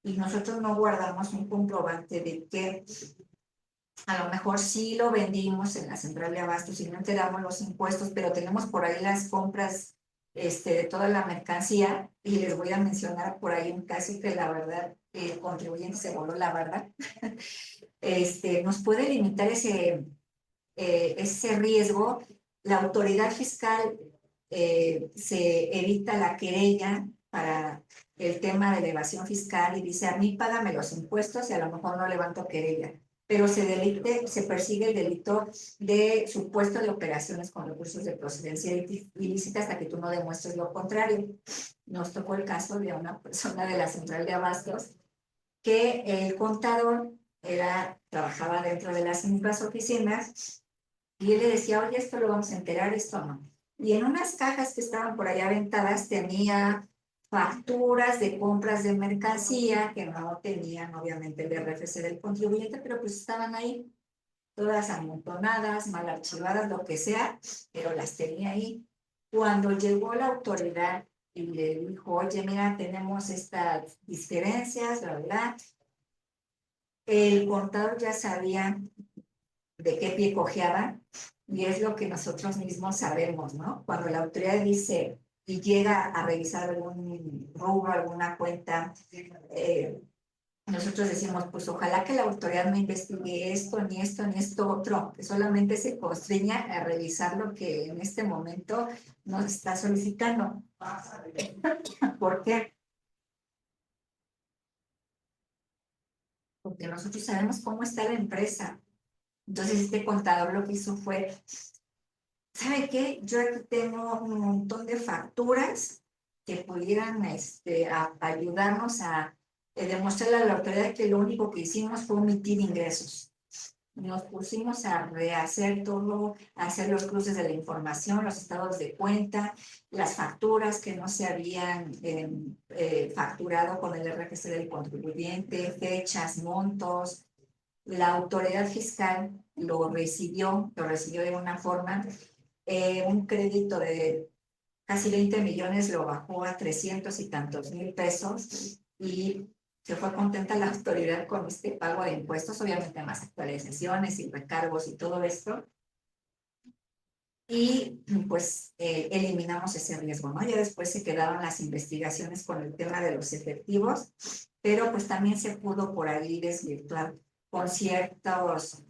y nosotros no guardamos un comprobante de que a lo mejor sí lo vendimos en la central de abastos y no enteramos los impuestos, pero tenemos por ahí las compras de toda la mercancía y les voy a mencionar por ahí un caso que la verdad el contribuyente se voló la verdad. Nos puede limitar ese riesgo. La autoridad fiscal se evita la querella para el tema de evasión fiscal y dice, a mí págame los impuestos y a lo mejor no levanto querella, pero se persigue el delito de supuesto de operaciones con recursos de procedencia ilícita hasta que tú no demuestres lo contrario. Nos tocó el caso de una persona de la central de abastos que el contador trabajaba dentro de las mismas oficinas y él le decía, oye, esto lo vamos a enterar, esto no. Y en unas cajas que estaban por ahí aventadas tenía facturas de compras de mercancía que no tenían obviamente el RFC del contribuyente, pero pues estaban ahí todas amontonadas, mal archivadas, lo que sea, pero las tenía ahí. Cuando llegó la autoridad y le dijo, oye, mira, tenemos estas diferencias, la verdad, el contador ya sabía de qué pie cojeaba y es lo que nosotros mismos sabemos, ¿no? Cuando la autoridad dice y llega a revisar algún rubro, alguna cuenta, nosotros decimos, pues ojalá que la autoridad no investigue esto, ni esto, ni esto otro, que solamente se constriña a revisar lo que en este momento nos está solicitando. ¿Por qué? Porque nosotros sabemos cómo está la empresa. Entonces este contador lo que hizo fue, ¿sabe qué? Yo aquí tengo un montón de facturas que pudieran ayudarnos a demostrarle a la autoridad que lo único que hicimos fue omitir ingresos. Nos pusimos a rehacer todo, a hacer los cruces de la información, los estados de cuenta, las facturas que no se habían facturado con el RFC del contribuyente, fechas, montos. La autoridad fiscal lo recibió de una forma, un crédito de casi 20 millones lo bajó a 300 y tantos mil pesos y se fue contenta la autoridad con este pago de impuestos, obviamente más actualizaciones y recargos y todo esto. y pues eliminamos ese riesgo, ¿no? Ya después se quedaron las investigaciones con el tema de los efectivos, pero pues también se pudo por ahí desvirtuar con ciertos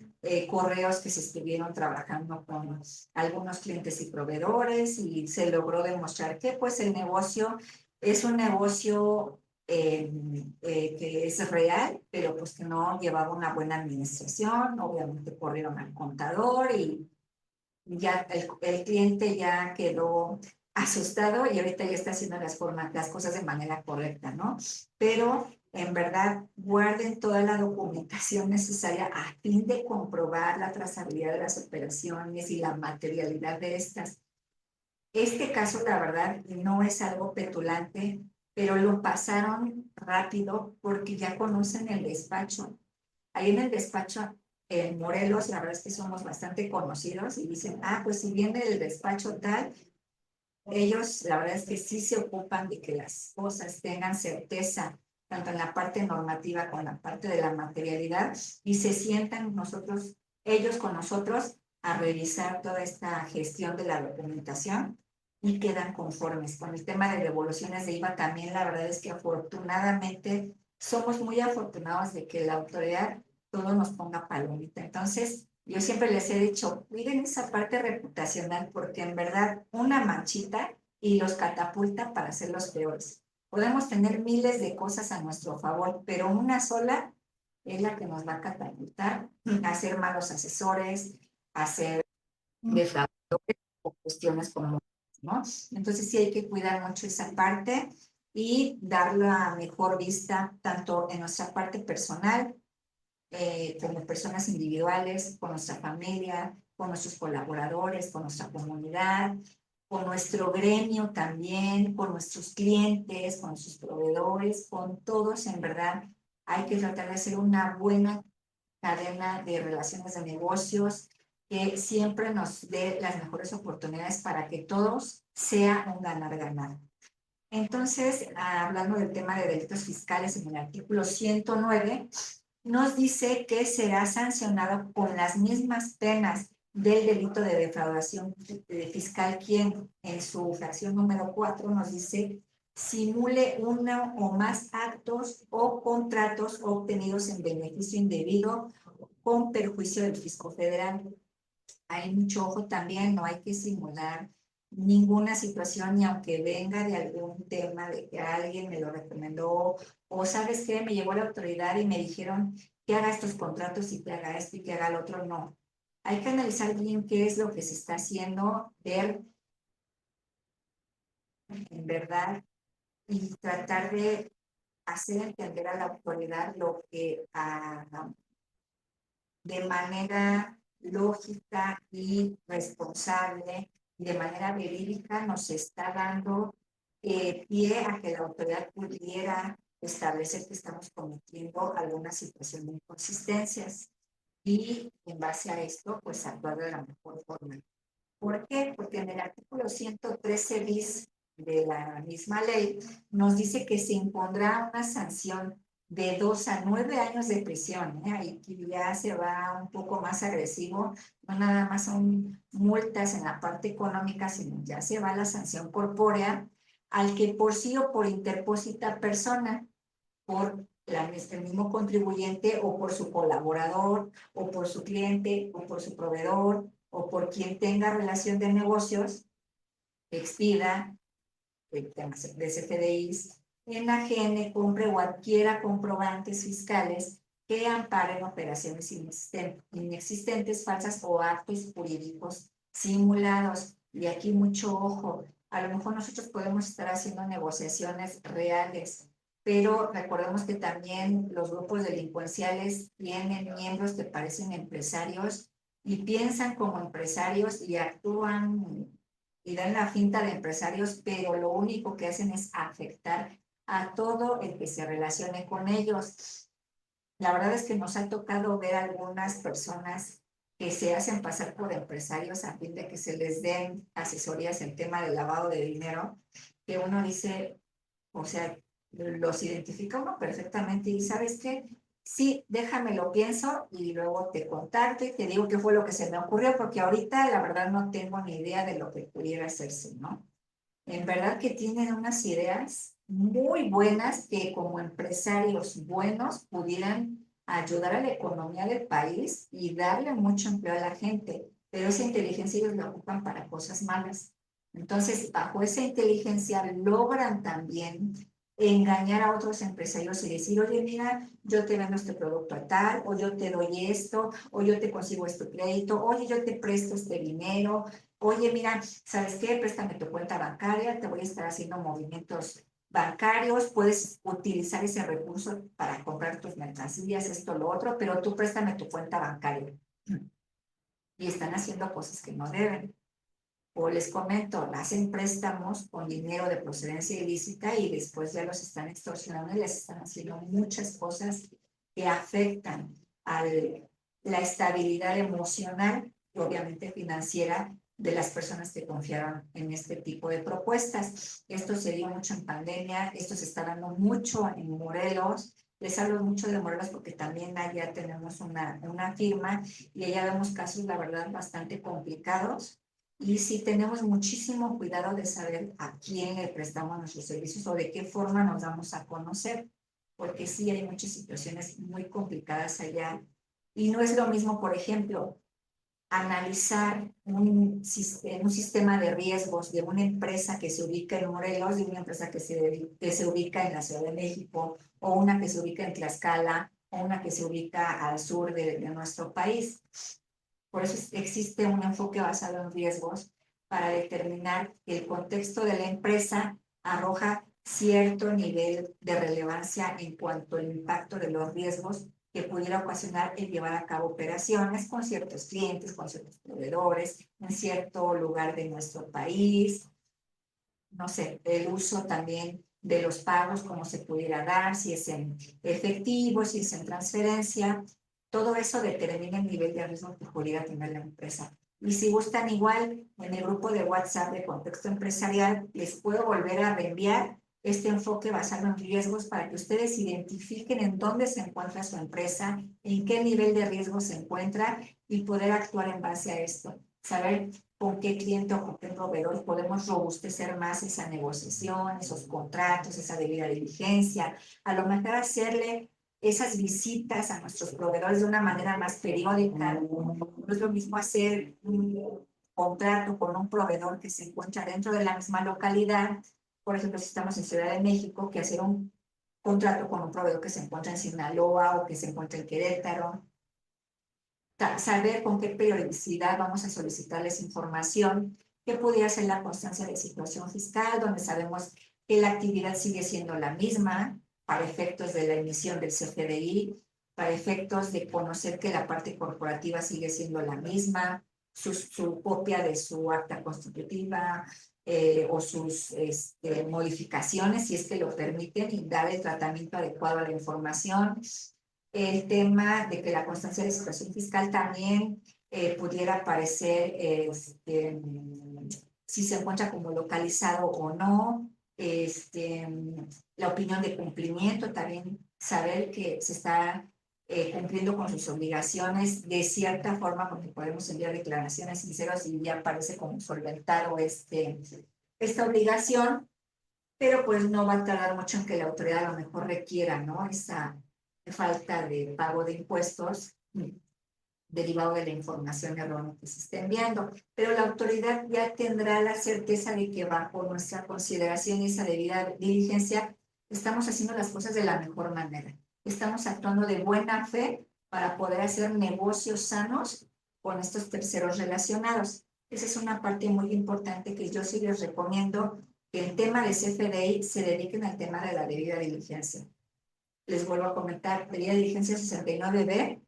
correos que se estuvieron trabajando con algunos clientes y proveedores y se logró demostrar que pues el negocio es un negocio que es real, pero pues que no llevaba una buena administración, obviamente corrieron al contador y ya el cliente ya quedó asustado y ahorita ya está haciendo las cosas de manera correcta, ¿no? Pero en verdad guarden toda la documentación necesaria a fin de comprobar la trazabilidad de las operaciones y la materialidad de estas. Este caso, la verdad, no es algo petulante, pero lo pasaron rápido porque ya conocen el despacho. Ahí en el despacho en Morelos, la verdad es que somos bastante conocidos y dicen, ah, pues si viene del despacho tal, ellos la verdad es que sí se ocupan de que las cosas tengan certeza, tanto en la parte normativa como en la parte de la materialidad, y se sientan ellos con nosotros a revisar toda esta gestión de la documentación y quedan conformes. Con el tema de devoluciones de IVA también, la verdad es que afortunadamente somos muy afortunados de que la autoridad todo nos ponga palomita. Entonces, yo siempre les he dicho, cuiden esa parte reputacional porque en verdad una manchita y los catapulta para ser los peores. Podemos tener miles de cosas a nuestro favor, pero una sola es la que nos va a catapultar a ser malos asesores, a ser defraudadores o cuestiones como, ¿no? Entonces sí hay que cuidar mucho esa parte y dar la mejor vista tanto en nuestra parte personal como personas individuales, con nuestra familia, con nuestros colaboradores, con nuestra comunidad, con nuestro gremio también, con nuestros clientes, con sus proveedores, con todos, en verdad, hay que tratar de hacer una buena cadena de relaciones de negocios que siempre nos dé las mejores oportunidades para que todos sea un ganar-ganar. Entonces, hablando del tema de delitos fiscales en el artículo 109, nos dice que será sancionado con las mismas penas del delito de defraudación fiscal quien en su fracción número 4 nos dice simule uno o más actos o contratos obtenidos en beneficio indebido con perjuicio del fisco federal. Hay mucho ojo también, no hay que simular ninguna situación, ni aunque venga de algún tema de que alguien me lo recomendó, o sabes qué, me llegó la autoridad y me dijeron que haga estos contratos y que haga esto y que haga el otro, no. Hay que analizar bien qué es lo que se está haciendo, ver en verdad y tratar de hacer entender a la autoridad lo que de manera lógica y responsable y de manera verídica nos está dando pie a que la autoridad pudiera establecer que estamos cometiendo alguna situación de inconsistencias y en base a esto, pues actuar de la mejor forma. ¿Por qué? Porque en el artículo 113 bis de la misma ley nos dice que se impondrá una sanción de 2 a 9 años de prisión. Ahí ya se va un poco más agresivo, no nada más son multas en la parte económica, sino ya se va la sanción corpórea al que por sí o por interpósita persona, por el mismo contribuyente o por su colaborador o por su cliente o por su proveedor o por quien tenga relación de negocios, expida temas de CFDIs, enajene, compre o adquiera comprobantes fiscales que amparen operaciones inexistentes, falsas o actos jurídicos simulados. Y aquí mucho ojo, a lo mejor nosotros podemos estar haciendo negociaciones reales, pero recordemos que también los grupos delincuenciales tienen miembros que parecen empresarios y piensan como empresarios y actúan y dan la finta de empresarios, pero lo único que hacen es afectar a todo el que se relacione con ellos. La verdad es que nos ha tocado ver algunas personas que se hacen pasar por empresarios a fin de que se les den asesorías en tema de lavado de dinero, que uno dice, o sea, los identifica uno perfectamente y ¿sabes qué? sí, déjame lo pienso y luego te contacto y te digo qué fue lo que se me ocurrió, porque ahorita la verdad no tengo ni idea de lo que pudiera hacerse, ¿no? En verdad que tienen unas ideas muy buenas que como empresarios buenos pudieran ayudar a la economía del país y darle mucho empleo a la gente, pero esa inteligencia ellos la ocupan para cosas malas. Entonces, bajo esa inteligencia logran también engañar a otros empresarios y decir, oye, mira, yo te vendo este producto a tal, o yo te doy esto, o yo te consigo este crédito, oye, yo te presto este dinero, oye, mira, ¿sabes qué? Préstame tu cuenta bancaria, te voy a estar haciendo movimientos bancarios, puedes utilizar ese recurso para comprar tus mercancías, esto, lo otro, pero tú préstame tu cuenta bancaria. Y están haciendo cosas que no deben. O les comento, hacen préstamos con dinero de procedencia ilícita y después ya los están extorsionando y les están haciendo muchas cosas que afectan a la estabilidad emocional y obviamente financiera de las personas que confiaron en este tipo de propuestas. Esto se dio mucho en pandemia, esto se está dando mucho en Morelos. Les hablo mucho de Morelos porque también allá tenemos una firma y allá vemos casos, la verdad, bastante complicados y sí tenemos muchísimo cuidado de saber a quién le prestamos nuestros servicios o de qué forma nos damos a conocer, porque sí hay muchas situaciones muy complicadas allá. Y no es lo mismo, por ejemplo, analizar un sistema de riesgos de una empresa que se ubica en Morelos, de una empresa que se ubica en la Ciudad de México, o una que se ubica en Tlaxcala, o una que se ubica al sur de nuestro país. Por eso existe un enfoque basado en riesgos para determinar que el contexto de la empresa arroja cierto nivel de relevancia en cuanto al impacto de los riesgos que pudiera ocasionar el llevar a cabo operaciones con ciertos clientes, con ciertos proveedores, en cierto lugar de nuestro país. No sé, el uso también de los pagos, cómo se pudiera dar, si es en efectivo, si es en transferencia. Todo eso determina el nivel de riesgo que pudiera tener la empresa. Y si gustan igual, en el grupo de WhatsApp de Contexto Empresarial, les puedo volver a reenviar este enfoque basado en riesgos para que ustedes identifiquen en dónde se encuentra su empresa, en qué nivel de riesgo se encuentra y poder actuar en base a esto. Saber con qué cliente o con qué proveedor podemos robustecer más esa negociación, esos contratos, esa debida diligencia, a lo mejor hacerle esas visitas a nuestros proveedores de una manera más periódica. No es lo mismo hacer un contrato con un proveedor que se encuentra dentro de la misma localidad, por ejemplo, si estamos en Ciudad de México, que hacer un contrato con un proveedor que se encuentra en Sinaloa o que se encuentra en Querétaro. Saber con qué periodicidad vamos a solicitarles información, qué pudiera ser la constancia de situación fiscal, donde sabemos que la actividad sigue siendo la misma para efectos de la emisión del CFDI, para efectos de conocer que la parte corporativa sigue siendo la misma, su copia de su acta constitutiva o sus modificaciones, si es que lo permiten, y dar el tratamiento adecuado a la información. El tema de que la constancia de situación fiscal también pudiera aparecer si se encuentra como localizado o no, la opinión de cumplimiento, también saber que se está cumpliendo con sus obligaciones de cierta forma, porque podemos enviar declaraciones sinceras y ya parece como solventado esta obligación, pero pues no va a tardar mucho en que la autoridad a lo mejor requiera, ¿no? Esa falta de pago de impuestos derivado de la información errónea que se esté enviando. Pero la autoridad ya tendrá la certeza de que bajo nuestra consideración y esa debida diligencia estamos haciendo las cosas de la mejor manera. Estamos actuando de buena fe para poder hacer negocios sanos con estos terceros relacionados. Esa es una parte muy importante que yo sí les recomiendo que el tema de CFDI se dediquen al tema de la debida diligencia. Les vuelvo a comentar, debida diligencia 69B,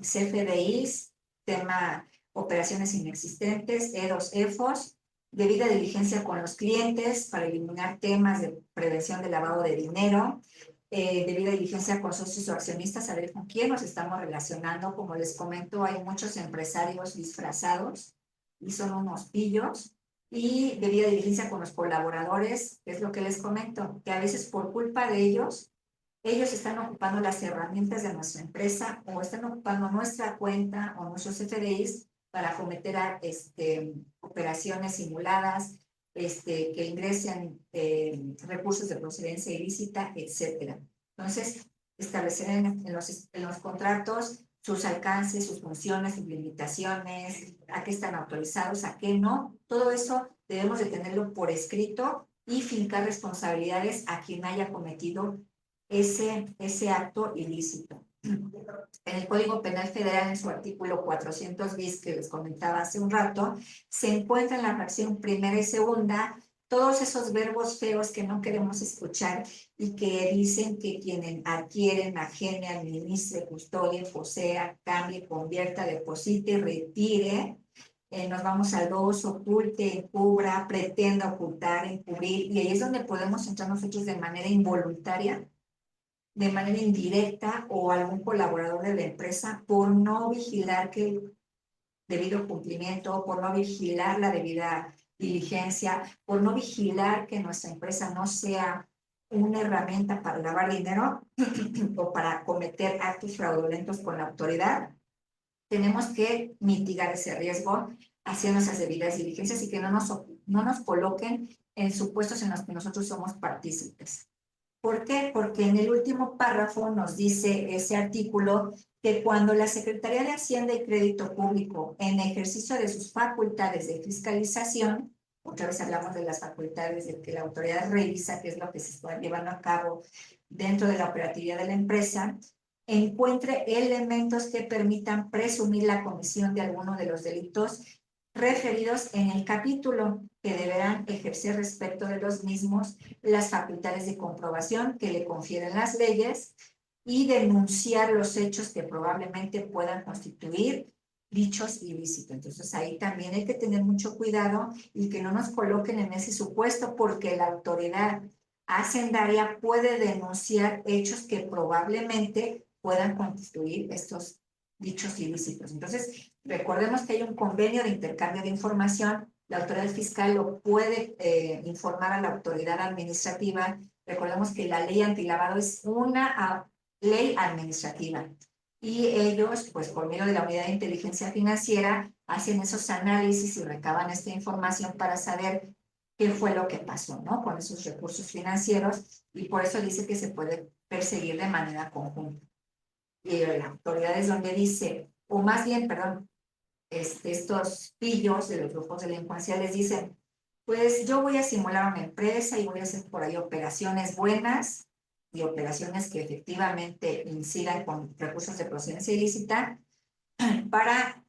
CFDIs, tema operaciones inexistentes, E2 EFOS, debida diligencia con los clientes para eliminar temas de prevención de lavado de dinero, debida diligencia con socios o accionistas, saber con quién nos estamos relacionando. Como les comento, hay muchos empresarios disfrazados y son unos pillos. Y debida diligencia con los colaboradores, es lo que les comento, que a veces por culpa de ellos ellos están ocupando las herramientas de nuestra empresa o están ocupando nuestra cuenta o nuestros FDIs para cometer operaciones simuladas, que ingresen recursos de procedencia ilícita, etcétera. Entonces, establecer en los contratos sus alcances, sus funciones, sus limitaciones, a qué están autorizados, a qué no. Todo eso debemos de tenerlo por escrito y fincar responsabilidades a quien haya cometido ese acto ilícito. En el Código Penal Federal, en su artículo 400 bis, que les comentaba hace un rato, se encuentra en la fracción primera y segunda todos esos verbos feos que no queremos escuchar y que dicen que quien adquiere, enajene, administre, custodie, posea, cambie, convierta, deposite y retire. Nos vamos al 2, oculte, encubra, pretenda ocultar, encubrir, y ahí es donde podemos entrar nosotros de manera involuntaria, de manera indirecta, o algún colaborador de la empresa por no vigilar que el debido cumplimiento, por no vigilar la debida diligencia, por no vigilar que nuestra empresa no sea una herramienta para lavar dinero o para cometer actos fraudulentos con la autoridad. Tenemos que mitigar ese riesgo haciendo esas debidas diligencias y que no nos coloquen en supuestos en los que nosotros somos partícipes. ¿Por qué? Porque en el último párrafo nos dice ese artículo que cuando la Secretaría de Hacienda y Crédito Público, en ejercicio de sus facultades de fiscalización, otra vez hablamos de las facultades de que la autoridad revisa qué es lo que se está llevando a cabo dentro de la operatividad de la empresa, encuentre elementos que permitan presumir la comisión de alguno de los delitos referidos en el capítulo, que deberán ejercer respecto de los mismos las facultades de comprobación que le confieren las leyes y denunciar los hechos que probablemente puedan constituir dichos ilícitos. Entonces ahí también hay que tener mucho cuidado y que no nos coloquen en ese supuesto, porque la autoridad hacendaria puede denunciar hechos que probablemente puedan constituir estos dichos ilícitos. Entonces, recordemos que hay un convenio de intercambio de información. La autoridad fiscal lo puede informar a la autoridad administrativa. Recordemos que la ley antilavado es una ley administrativa y ellos, pues por medio de la unidad de inteligencia financiera, hacen esos análisis y recaban esta información para saber qué fue lo que pasó, ¿no? Con esos recursos financieros, y por eso dice que se puede perseguir de manera conjunta. Y la autoridad es donde dice, o más bien, perdón, estos pillos de los grupos delincuenciales dicen, pues yo voy a simular una empresa y voy a hacer por ahí operaciones buenas y operaciones que efectivamente incidan con recursos de procedencia ilícita para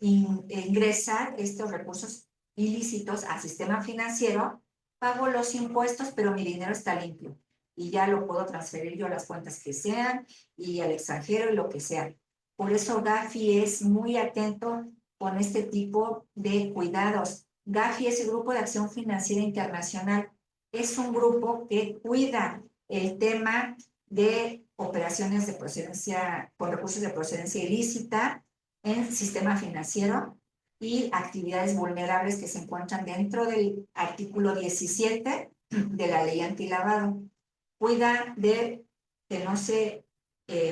ingresar estos recursos ilícitos al sistema financiero, pago los impuestos, pero mi dinero está limpio y ya lo puedo transferir yo a las cuentas que sean y al extranjero y lo que sea. Por eso Gafi es muy atento con este tipo de cuidados. Gafi es el Grupo de Acción Financiera Internacional. Es un grupo que cuida el tema de operaciones de procedencia, con recursos de procedencia ilícita en sistema financiero y actividades vulnerables que se encuentran dentro del artículo 17 de la ley antilavado. Cuida de que no se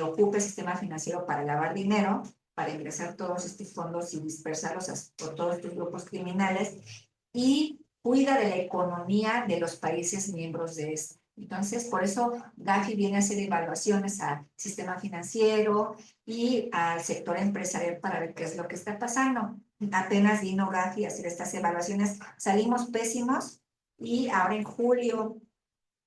ocupe el sistema financiero para lavar dinero, para ingresar todos estos fondos y dispersarlos por todos estos grupos criminales, y cuida de la economía de los países miembros de este. Entonces, por eso Gafi viene a hacer evaluaciones al sistema financiero y al sector empresarial para ver qué es lo que está pasando. Apenas vino Gafi a hacer estas evaluaciones, salimos pésimos y ahora en julio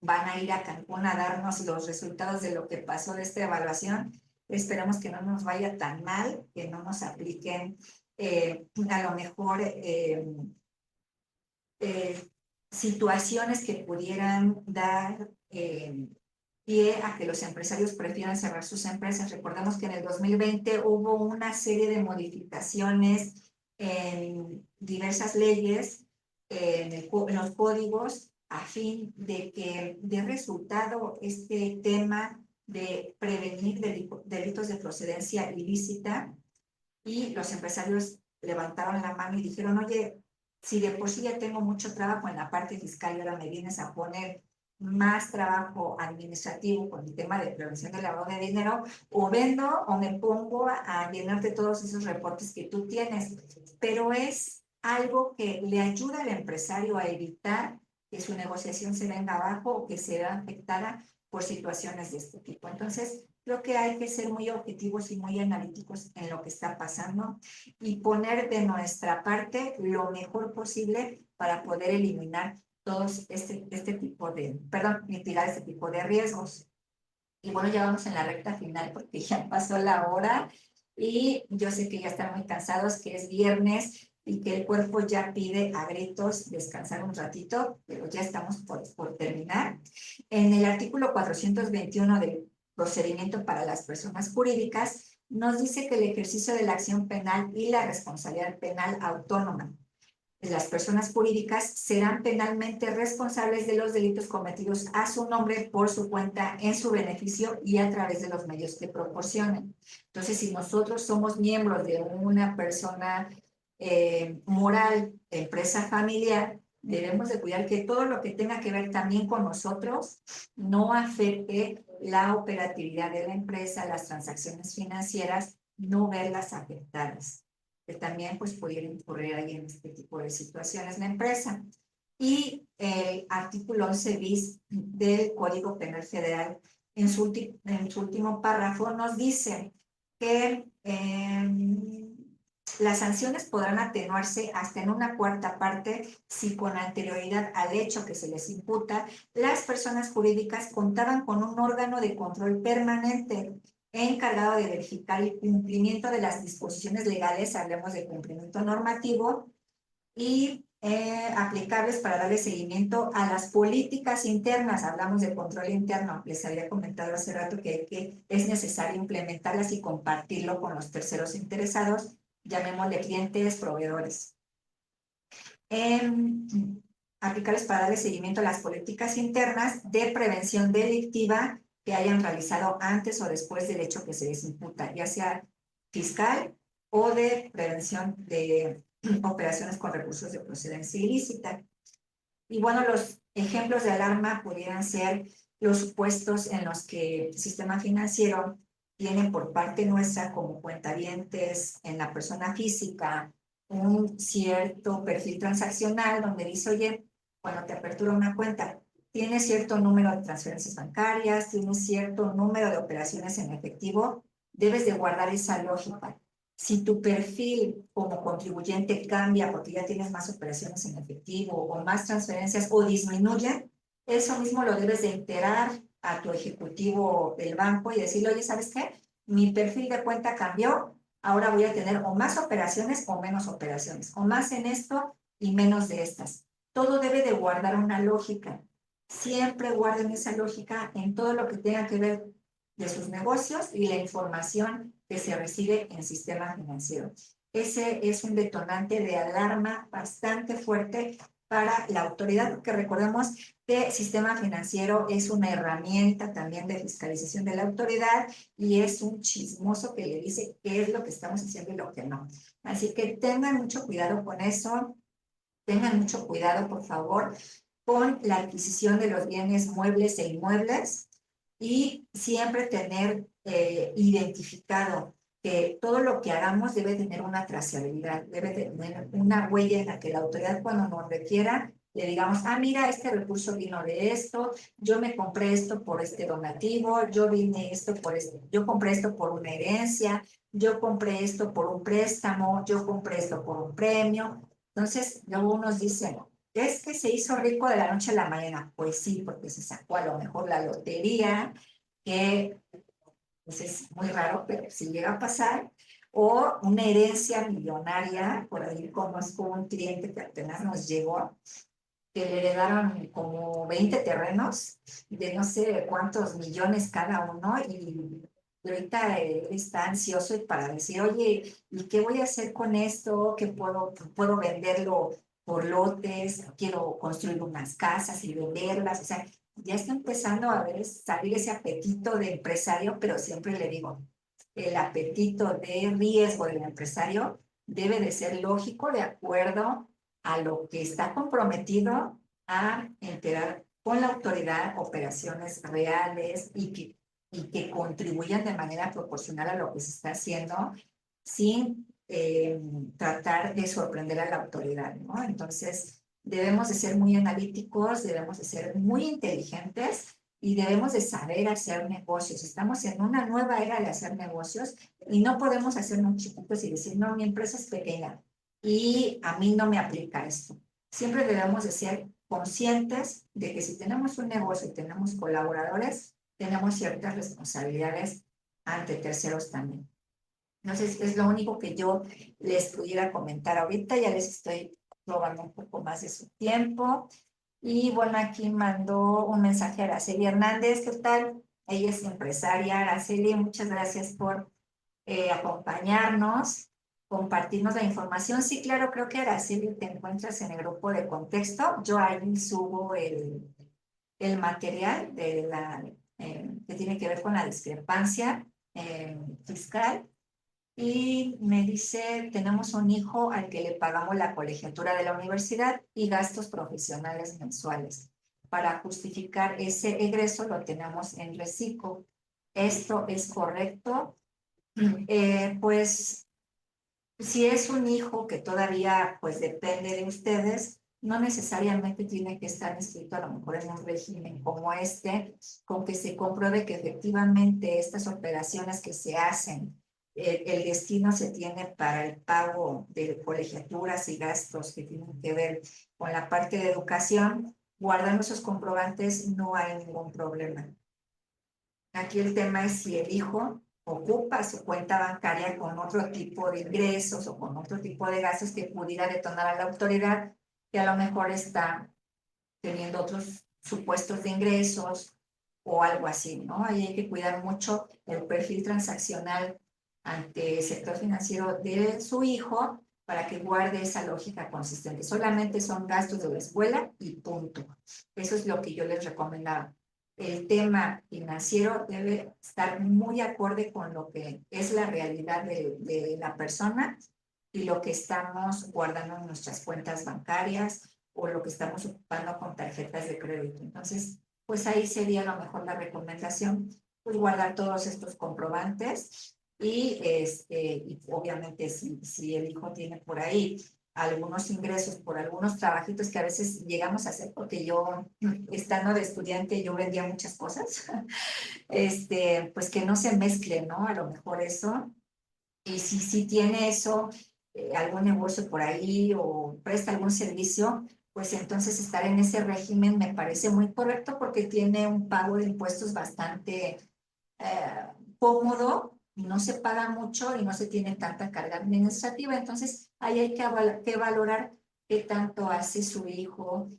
van a ir a Cancún a darnos los resultados de lo que pasó de esta evaluación. Esperamos que no nos vaya tan mal, que no nos apliquen a lo mejor situaciones que pudieran dar pie a que los empresarios prefieran cerrar sus empresas. Recordemos que en el 2020 hubo una serie de modificaciones en diversas leyes, en los códigos, a fin de que dé resultado este tema de prevenir delitos de procedencia ilícita, y los empresarios levantaron la mano y dijeron, oye, si de por sí ya tengo mucho trabajo en la parte fiscal y ahora me vienes a poner más trabajo administrativo con el tema de prevención del lavado de dinero, o vendo o me pongo a llenarte todos esos reportes que tú tienes. Pero es algo que le ayuda al empresario a evitar que su negociación se venga abajo o que se vea afectada por situaciones de este tipo. Entonces, creo que hay que ser muy objetivos y muy analíticos en lo que está pasando y poner de nuestra parte lo mejor posible para poder eliminar todos este tipo de, perdón, mitigar este tipo de riesgos. Y bueno, ya vamos en la recta final porque ya pasó la hora y yo sé que ya están muy cansados, que es viernes y que el cuerpo ya pide a gritos descansar un ratito, pero ya estamos por terminar. En el artículo 421 del procedimiento para las personas jurídicas, nos dice que el ejercicio de la acción penal y la responsabilidad penal autónoma las personas jurídicas serán penalmente responsables de los delitos cometidos a su nombre, por su cuenta, en su beneficio y a través de los medios que proporcionen. Entonces, si nosotros somos miembros de una persona moral, empresa familiar, debemos de cuidar que todo lo que tenga que ver también con nosotros no afecte la operatividad de la empresa, las transacciones financieras, no verlas afectadas que también pues pudiera incurrir ahí en este tipo de situaciones la empresa. Y el artículo 11 bis del Código Penal Federal, en su último párrafo, nos dice que las sanciones podrán atenuarse hasta en una cuarta parte si con anterioridad al hecho que se les imputa, las personas jurídicas contaban con un órgano de control permanente encargado de verificar el cumplimiento de las disposiciones legales, hablemos de cumplimiento normativo, y aplicables para darle seguimiento a las políticas internas. Hablamos de control interno. Les había comentado hace rato que es necesario implementarlas y compartirlo con los terceros interesados, llamémosle clientes, proveedores. Aplicables para darle seguimiento a las políticas internas de prevención delictiva que hayan realizado antes o después del hecho que se les imputa, ya sea fiscal o de prevención de operaciones con recursos de procedencia ilícita. Y bueno, los ejemplos de alarma pudieran ser los supuestos en los que el sistema financiero tiene por parte nuestra como cuentavientes en la persona física un cierto perfil transaccional donde dice, oye, cuando te apertura una cuenta, tiene cierto número de transferencias bancarias, tiene cierto número de operaciones en efectivo, debes de guardar esa lógica. Si tu perfil como contribuyente cambia porque ya tienes más operaciones en efectivo o más transferencias o disminuye, eso mismo lo debes de enterar a tu ejecutivo del banco y decirle, oye, ¿sabes qué? Mi perfil de cuenta cambió, ahora voy a tener o más operaciones o menos operaciones, o más en esto y menos de estas. Todo debe de guardar una lógica. Siempre guarden esa lógica en todo lo que tenga que ver de sus negocios y la información que se recibe en sistema financiero. Ese es un detonante de alarma bastante fuerte para la autoridad, porque recordemos que el sistema financiero es una herramienta también de fiscalización de la autoridad y es un chismoso que le dice qué es lo que estamos haciendo y lo que no. Así que tengan mucho cuidado con eso, tengan mucho cuidado, por favor, con la adquisición de los bienes muebles e inmuebles y siempre tener identificado que todo lo que hagamos debe tener una trazabilidad, debe tener una huella en la que la autoridad cuando nos requiera le digamos, ah, mira, este recurso vino de esto, yo me compré esto por este donativo, yo vine esto por esto, yo compré esto por una herencia, yo compré esto por un préstamo, yo compré esto por un premio. Entonces, luego unos dicen, es que se hizo rico de la noche a la mañana. Pues sí, porque se sacó a lo mejor la lotería, que pues es muy raro, pero sí llega a pasar, o una herencia millonaria. Por ahí conozco un cliente que apenas nos llegó, que le heredaron como 20 terrenos de no sé cuántos millones cada uno y ahorita está ansioso para decir, oye, ¿y qué voy a hacer con esto? ¿Qué puedo venderlo por lotes? Quiero construir unas casas y venderlas. O sea, ya está empezando a ver, salir ese apetito de empresario, pero siempre le digo, el apetito de riesgo del empresario debe de ser lógico de acuerdo a lo que está comprometido a enterar con la autoridad operaciones reales y que contribuyan de manera proporcional a lo que se está haciendo sin tratar de sorprender a la autoridad, ¿no? Entonces, debemos de ser muy analíticos, debemos de ser muy inteligentes y debemos de saber hacer negocios. Estamos en una nueva era de hacer negocios y no podemos hacernos chiquitos y decir, no, mi empresa es pequeña y a mí no me aplica esto. Siempre debemos de ser conscientes de que si tenemos un negocio y tenemos colaboradores, tenemos ciertas responsabilidades ante terceros también. Entonces, es lo único que yo les pudiera comentar ahorita. Ya les estoy robando un poco más de su tiempo. Y bueno, aquí mandó un mensaje a Araceli Hernández. ¿Qué tal? Ella es empresaria. Araceli, muchas gracias por acompañarnos, compartirnos la información. Sí, claro, creo que Araceli te encuentras en el grupo de contexto. Yo ahí subo el material de que tiene que ver con la discrepancia fiscal. Y me dice, tenemos un hijo al que le pagamos la colegiatura de la universidad y gastos profesionales mensuales. Para justificar ese egreso lo tenemos en reciclo. ¿Esto es correcto? Pues si es un hijo que todavía pues depende de ustedes, no necesariamente tiene que estar inscrito a lo mejor en un régimen como este, con que se compruebe que efectivamente estas operaciones que se hacen, el destino se tiene para el pago de colegiaturas y gastos que tienen que ver con la parte de educación, guardando esos comprobantes no hay ningún problema. Aquí el tema es si el hijo ocupa su cuenta bancaria con otro tipo de ingresos o con otro tipo de gastos que pudiera detonar a la autoridad, que a lo mejor está teniendo otros supuestos de ingresos o algo así, ¿no? Ahí hay que cuidar mucho el perfil transaccional ante el sector financiero de su hijo para que guarde esa lógica consistente. Solamente son gastos de la escuela y punto. Eso es lo que yo les recomendaba. El tema financiero debe estar muy acorde con lo que es la realidad de la persona y lo que estamos guardando en nuestras cuentas bancarias o lo que estamos ocupando con tarjetas de crédito. Entonces, pues ahí sería a lo mejor la recomendación, pues guardar todos estos comprobantes y obviamente si el hijo tiene por ahí algunos ingresos por algunos trabajitos que a veces llegamos a hacer, porque yo, estando de estudiante, yo vendía muchas cosas, pues que no se mezcle, ¿no? A lo mejor eso. Y si tiene eso, algún negocio por ahí o presta algún servicio, pues entonces estar en ese régimen me parece muy correcto porque tiene un pago de impuestos bastante eh, cómodo, no se paga mucho y no se tiene tanta carga administrativa. Entonces, ahí hay que valorar qué tanto hace su hijo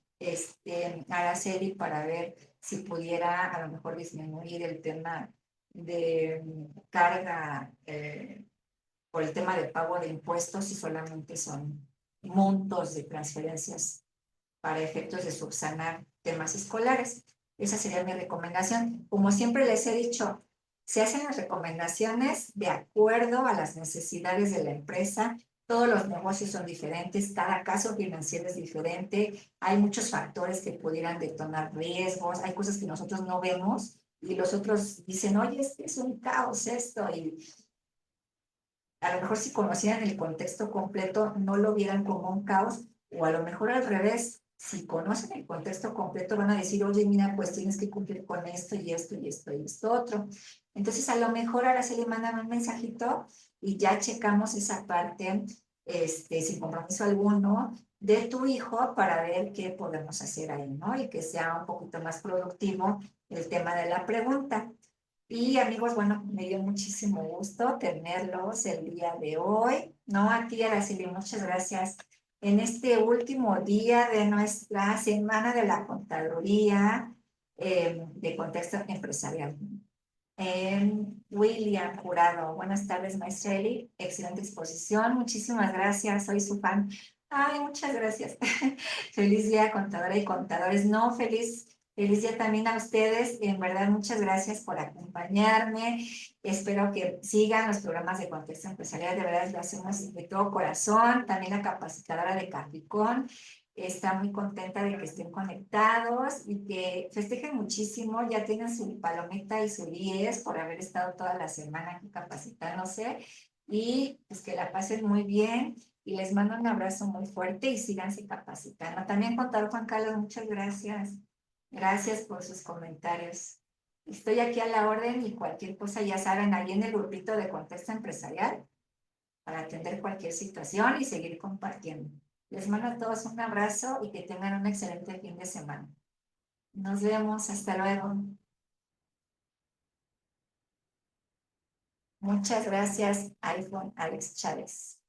Araceli para ver si pudiera a lo mejor disminuir el tema de carga por el tema de pago de impuestos y solamente son montos de transferencias para efectos de subsanar temas escolares. Esa sería mi recomendación. Como siempre les he dicho, se hacen las recomendaciones de acuerdo a las necesidades de la empresa. Todos los negocios son diferentes, cada caso financiero es diferente, hay muchos factores que pudieran detonar riesgos, hay cosas que nosotros no vemos y los otros dicen, oye, es un caos esto, y a lo mejor si conocieran el contexto completo no lo vieran como un caos, o a lo mejor al revés, si conocen el contexto completo van a decir, oye, mira, pues tienes que cumplir con esto y esto y esto y esto otro. Entonces a lo mejor ahora se le mandan un mensajito y ya checamos esa parte, sin compromiso alguno, de tu hijo para ver qué podemos hacer ahí, ¿no? Y que sea un poquito más productivo el tema de la pregunta. Y amigos, bueno, me dio muchísimo gusto tenerlos el día de hoy. No, a ti, Araceli, muchas gracias. En este último día de nuestra Semana de la Contaduría de Contexto Empresarial. William Jurado, buenas tardes, maestra Eli. Excelente exposición, muchísimas gracias, soy su fan. Ay, muchas gracias. Feliz día, contadora y contadores. No, feliz día también a ustedes. En verdad, muchas gracias por acompañarme. Espero que sigan los programas de contexto empresarial. De verdad, lo hacemos de todo corazón. También la capacitadora de Capricorn. está muy contenta de que estén conectados y que festejen muchísimo. Ya tienen su palomita y su 10 por haber estado toda la semana aquí capacitándose y pues que la pasen muy bien y les mando un abrazo muy fuerte y síganse capacitando. También contar Juan Carlos, muchas gracias. Gracias por sus comentarios. Estoy aquí a la orden y cualquier cosa ya saben, ahí en el grupito de Contexto Empresarial para atender cualquier situación y seguir compartiendo. Les mando a todos un abrazo y que tengan un excelente fin de semana. Nos vemos, hasta luego. Muchas gracias, iPhone Alex Chávez.